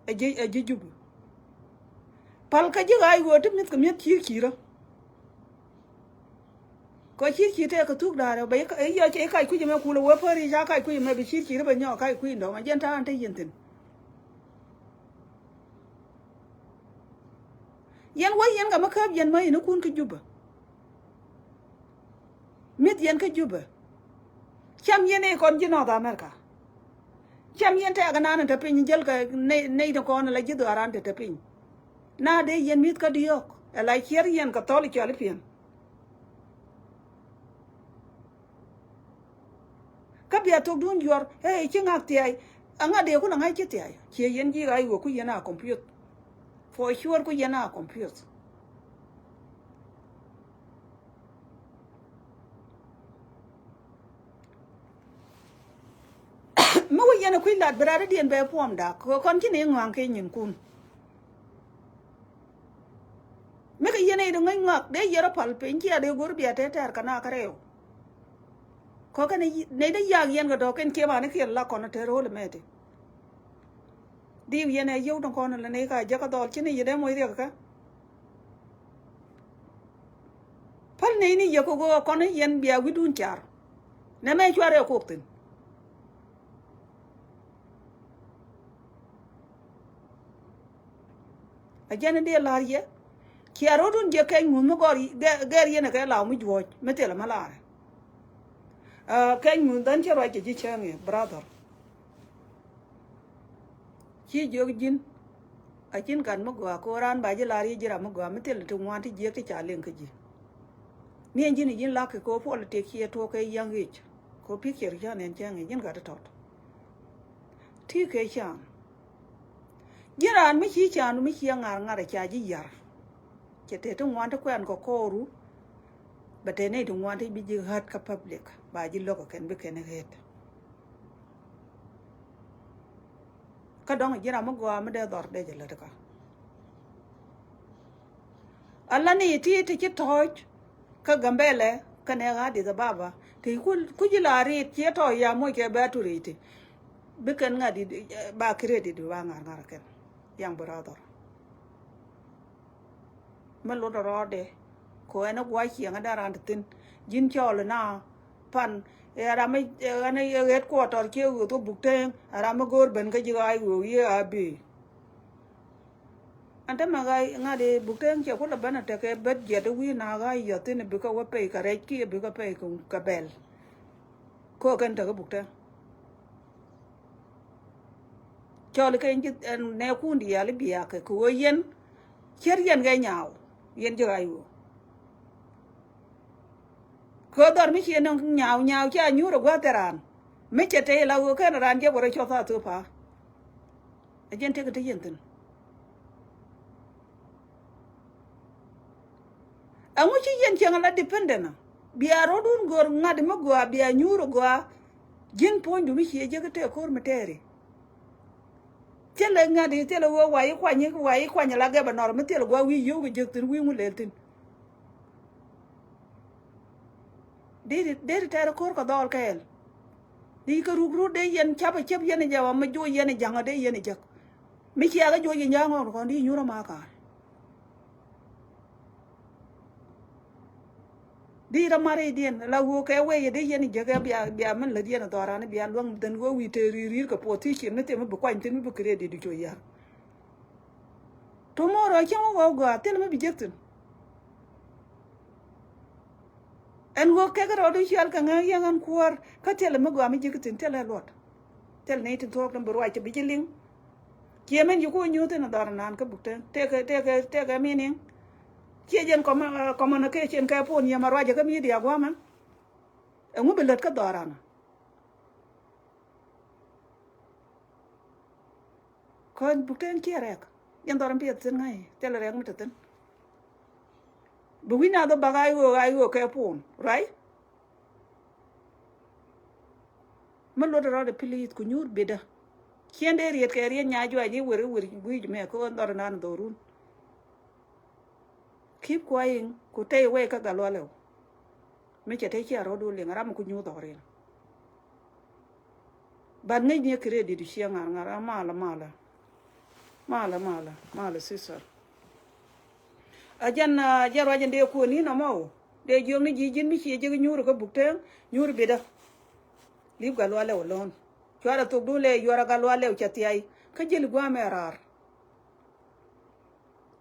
[SPEAKER 2] e ji jubu pal ka ji ga yo te mit ka mi chir có chi thế cái thuốc đà rồi bây giờ ấy chơi cái quy mà cùi là phơi ra cái quy mà bị chi nó bên nhỏ cái quy đó mà dân ta ăn thấy yên tĩnh dân quay dân cả mà khớp dân mấy nó cuốn cái giúp à mít dân cái giúp à chăm dân này còn dân nào ta America chăm dân thế cái nào nó pin dân cái này nó còn là dân đó ăn thế pin na để dân mít cái điều lại chia dân cái to là chia lại pin ka bia tok dun yor hey chingak ti ai anga de ko ngai ti ai che yen ji ai wo ku yana compute for sure ku yana compute ma wo yana ku lat brada dien be pom da ko kon ti ne ngwang ke nyin kun me ka yene do ngai ngak de yero pal pe nji ade gor bia te ter kana kareo có cái này đấy giang yên cái đó cái kia mà nó kia là còn nó thế rồi là mẹ thì đi yên này yêu trong con là này cái giờ cái đó chứ này giờ đấy mới được cả phần này giờ có con này yên bia quý đun char nè mẹ cho ra cuộc tình ở trên này đi là gì kia rồi đun giờ cái nguồn nó gọi cái yên này cái lão mới vui mới thế là mà lại cái nguồn đến cho rồi chỉ chơi nghe brother chỉ giờ jin ở trên căn mà gua Quran bài giờ lari giờ mà gua mới tiền là trung ngoan thì giờ cái trả liền cái gì nên jin là cái cô phụ là tiệc kia thua cái young age cô biết chơi cho nên chơi nghe jin cả đó thì cái chàng giờ anh mới chỉ chàng mới chỉ ngar ngar trả gì giờ chỉ để trung ngoan thì quen có cô ru but they don't want to be hurt ka public ba ji loka ken be ken het ka dong jira mo go am de dor de jela ka alla ni ti ki toj ka gambele ka ne ga di da baba ti ku ji la ri ti to ya mo ke ba tu ri ti be ken nga di ba credit di wa ngar ken yang brother man lo ro de ko ena gwa chi nga daran tin jin chol na pan era me ene et ko tor ke u to bukten ara ma gor ben ka ji ai u ye abi ante ma ga nga de bukten ke ko la bana te ke bet je de wi na ga yo tin bi ka wa pe ka re ki bi ka pe ku ka bel ko kan ta ka bukten chol ke ne ku ndi ya le bi ya ke ko yen cher yen ga nyaaw yen je ai u ko dor mi chi no nyaaw cha nyu ro gwa teran me che te la wo kan ran je bore cho sa tu pa a jen te ka te yen tin a mu chi yen chen la dependent bia ro dun gor ngad ma gwa bia nyu ro gwa jin pon du mi chi je ka te kor meteri chele ngadi tele wo wai kwa nya la ga ba nor mi tele gwa wi yo ge tin wi mu le tin de ta kor ka dol kel di ka ru de yen chapa chep yen ja ma jo yen janga de yen jak mi chi aga jo yen ja ngor ko di nyura ma ka di ra mare dien la wo ke we de yen jaga bia man la dien to ran bia long den go wi te ri ka po ti chi ne te bu kwa tin bu credit di jo ya tomorrow chi mo go tele me bi jektin en go ke ga do chi al ka nga yang kuor ka tele me go mi jektin tele lot tele ne tin to kan bu wa che bi ling che men yu ko nyu te na dar nan ka bu te ka mi ning che jen ko ma ke chen ka pon ya marwa ka mi dia gwa man en go belet ka darana ko bu ten che rek yan daram pi tin ngai tele rek mi tin bu wina do bagay go ka pon right man lo do pilit ku nyur beda kende riet ke riet nya jo ji wuri wi me ko dar nan do run keep quiet ku te we ka ga lo le me che te chi ro do le ngara ku nyu do re ban ngai ne credit shi ngara mala sisar ajan jaro ajan de ko ni no mo de jom ni ji jin mi chi je nyuru ko bukten nyuru beda lib ga lo le lon chwara to do le yora ga lo le chati ai ka jeli gwa merar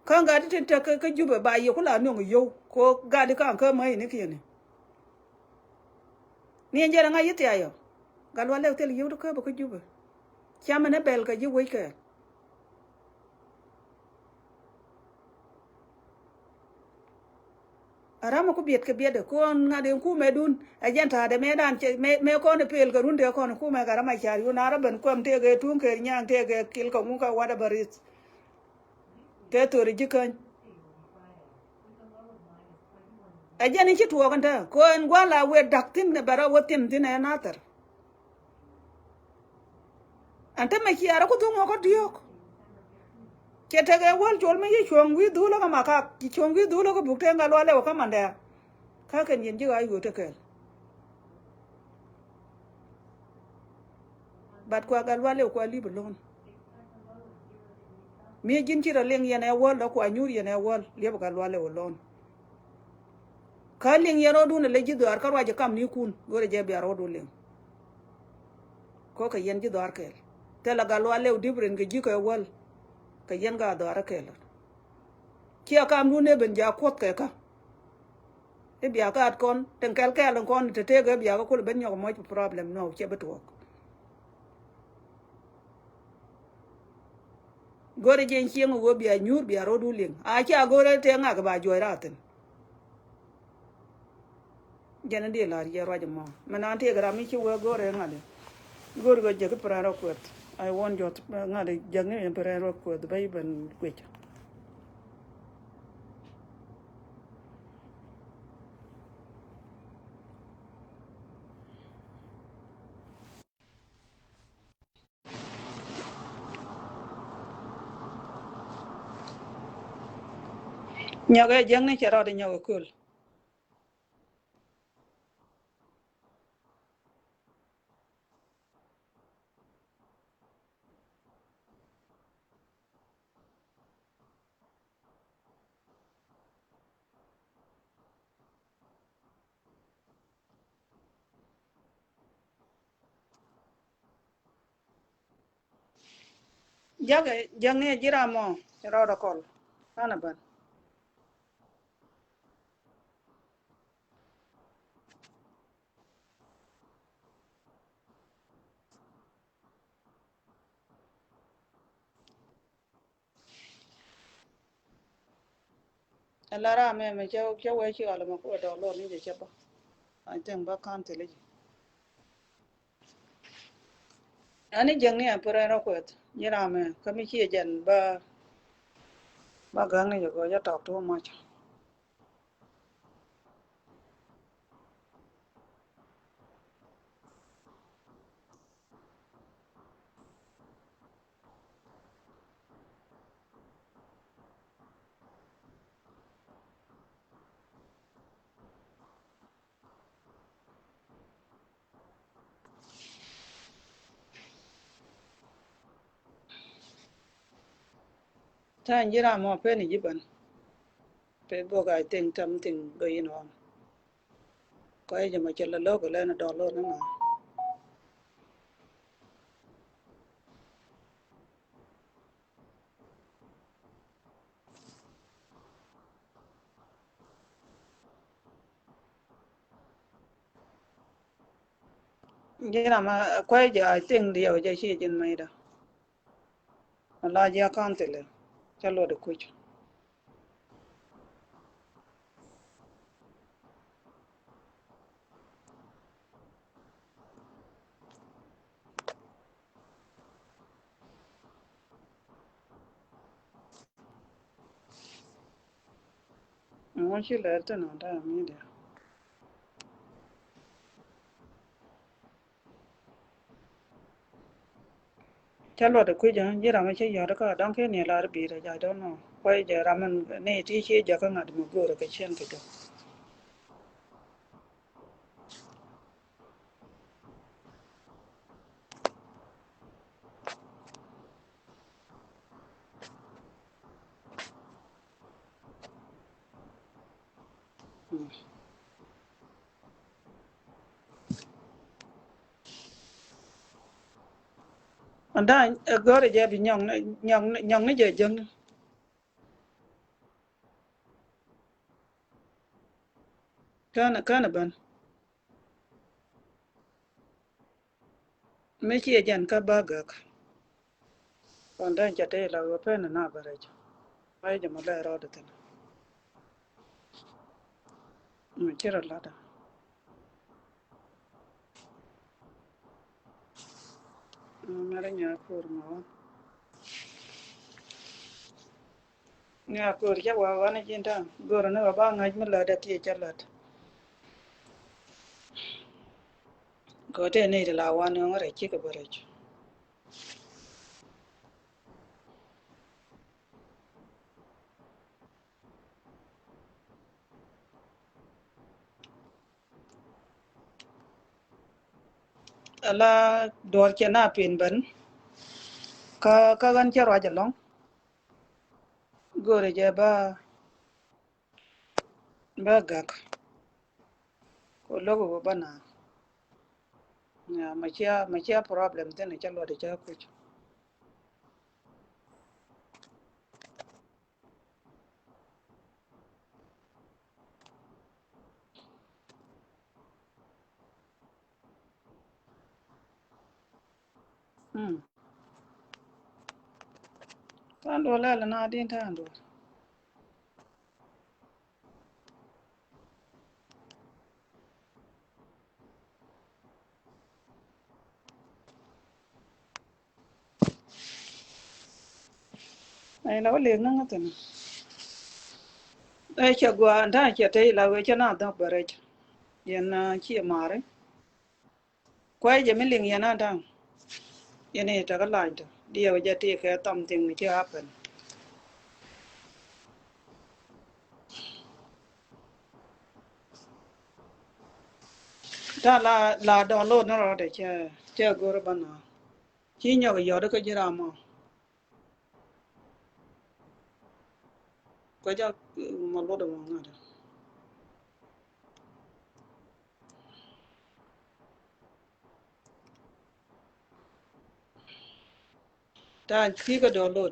[SPEAKER 2] kan ga tin ta ka jube ba yi kula no yo ko ga di kan ka mai ni kiyene ni njera nga yiti ayo ga lo le tel yu ko ba ka jube chama ne bel ka ji we ka arama ku biet ke biede ko ngade ku medun ajanta de medan me ko ne pel ka runde ko ku me garama char yu na raben ko amte ge tun ke nyang te ge kil ko mu ka wada baris te to ri jikan ajani chi tuwa kan ta ko en gwala we daktin ne bara wotim tin e natar ante me ki ara ko tu mo ko diok kete ge wal jol me yi chongwi dulo ka maka ki chongwi dulo ko bukte ngalo ale ka mande ka ken yen ji ay go te kel bat ko gal wale ko ali bulon me jin ci leng yen e wol ko anyur yen e wol le gal wale wolon ka leng yero du ne le ji dar ka waje kam ni kun gore je bi aro du leng ko ka yen ji dar kel te la gal wale u dibren ge ji ko e wol ka yen ga dara kel ki aka mu ne ben ja kot ke ka e bi aka at kon ten kel kel kon te te ga bi aka ko ben yo mo problem no che beto gore je chieng go bi anyur bi aro du ling a cha gore te nga ga ba jo raten jana de la ya raja mo mana te ga mi chi wo gore nga de gore go je ko pra ro ko I want you to ngade jangne emperor ko the Bible kwech Nhau cái giang này chả ra đi nhau cái cool. Giang này chỉ ra mò chả ra đó call. Ana ban. Alara me cháu quay chưa là mà có đó lo ní để chấp ba. Anh tiếng ba can thế lấy. Anh giang này apura nó quét. Chỉ ra me kami chia jan ba gang này có giá talk too much. Tha chỉ ra mò pe ni jiban. Pe bo ga ting tam ting go yin on. Có ai mà chơi là lô cái lên là đỏ lô nữa mà. Vậy là mà quay giờ tiếng điều giờ chỉ trên mày đó. La giờ con thì là cho lô được quay. Nó chỉ là tên nó đã mi đấy. Cho lô được quay giờ vậy là mà chỉ giờ đó có đăng cái này là bị rồi giờ đó nó quay giờ là mình này thì chỉ giờ có ngặt một gửi cái chuyện cái đó. Anh đã gọi là giờ bị nhong nó giờ chân. Cái này bên. Mấy chị dàn cả ba gạc. Còn đang chạy đây là cái bên nó bà rồi. Quay giờ mà lại rồi được. Chỉ là đó. Mera nhà cửa mà. Nhà cửa chắc vào này trên đó. Gөр nó ba ngày mới lại được kia chặt lật. Có thể này làwan nó rồi chỉ cái bờ rồi. Ala door cho na pin ban. Ka gan char wa jalong. Gor je ba gak. Ko logo ba na. Ya machia problem tên chalo de cha ku. Tan do la na din tan do. Ai lo le na tan. Ai cha gwa nda cha te la we cha na da bare. Yan chi mare. Quay giờ mình liền yan na da. Yan ne ta ka la da. Dia ja te ka tam ting ni cha happen. ta la download nó rồi để che gore bana chi nhỏ cái giờ đó cái gì làm mà cái giờ mà lột được mà ta khi cái download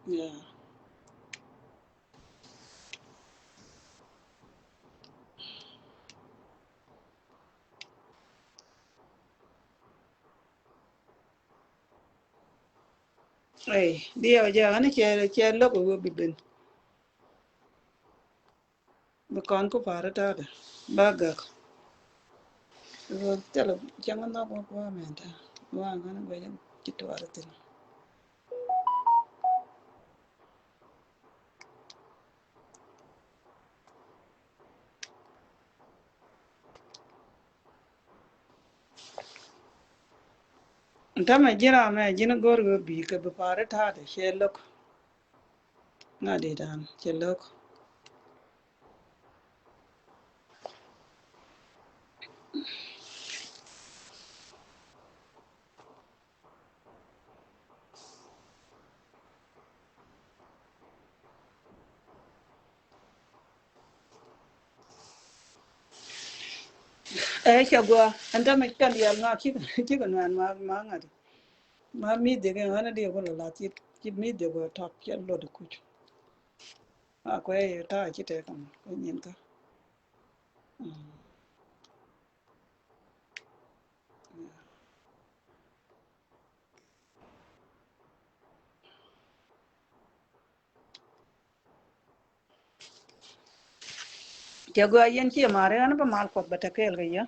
[SPEAKER 2] yeah ấy dia giờ anh che lốc của bị bên mà con có phải ra đó ba gạc rồi chắc là chẳng nó có qua mẹ ta qua cái nó bây giờ chỉ tôi ở đây ta mà chỉ là mẹ chỉ nó gore cái bị cái bị phải ra đó che lốc ngã đi đàn che lốc ấy chả qua anh ta mới cần điểm ngã chỉ cần mà ngã đi mà mi de cái anh đi có là chỉ mi de có tháp che lốc được chút à quay ta chỉ thế không có nhìn cả chả qua yên chỉ mà rồi anh ba mal cột bata kêu cái ya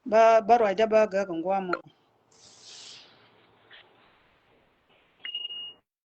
[SPEAKER 2] ba rồi da ba ga con qua mà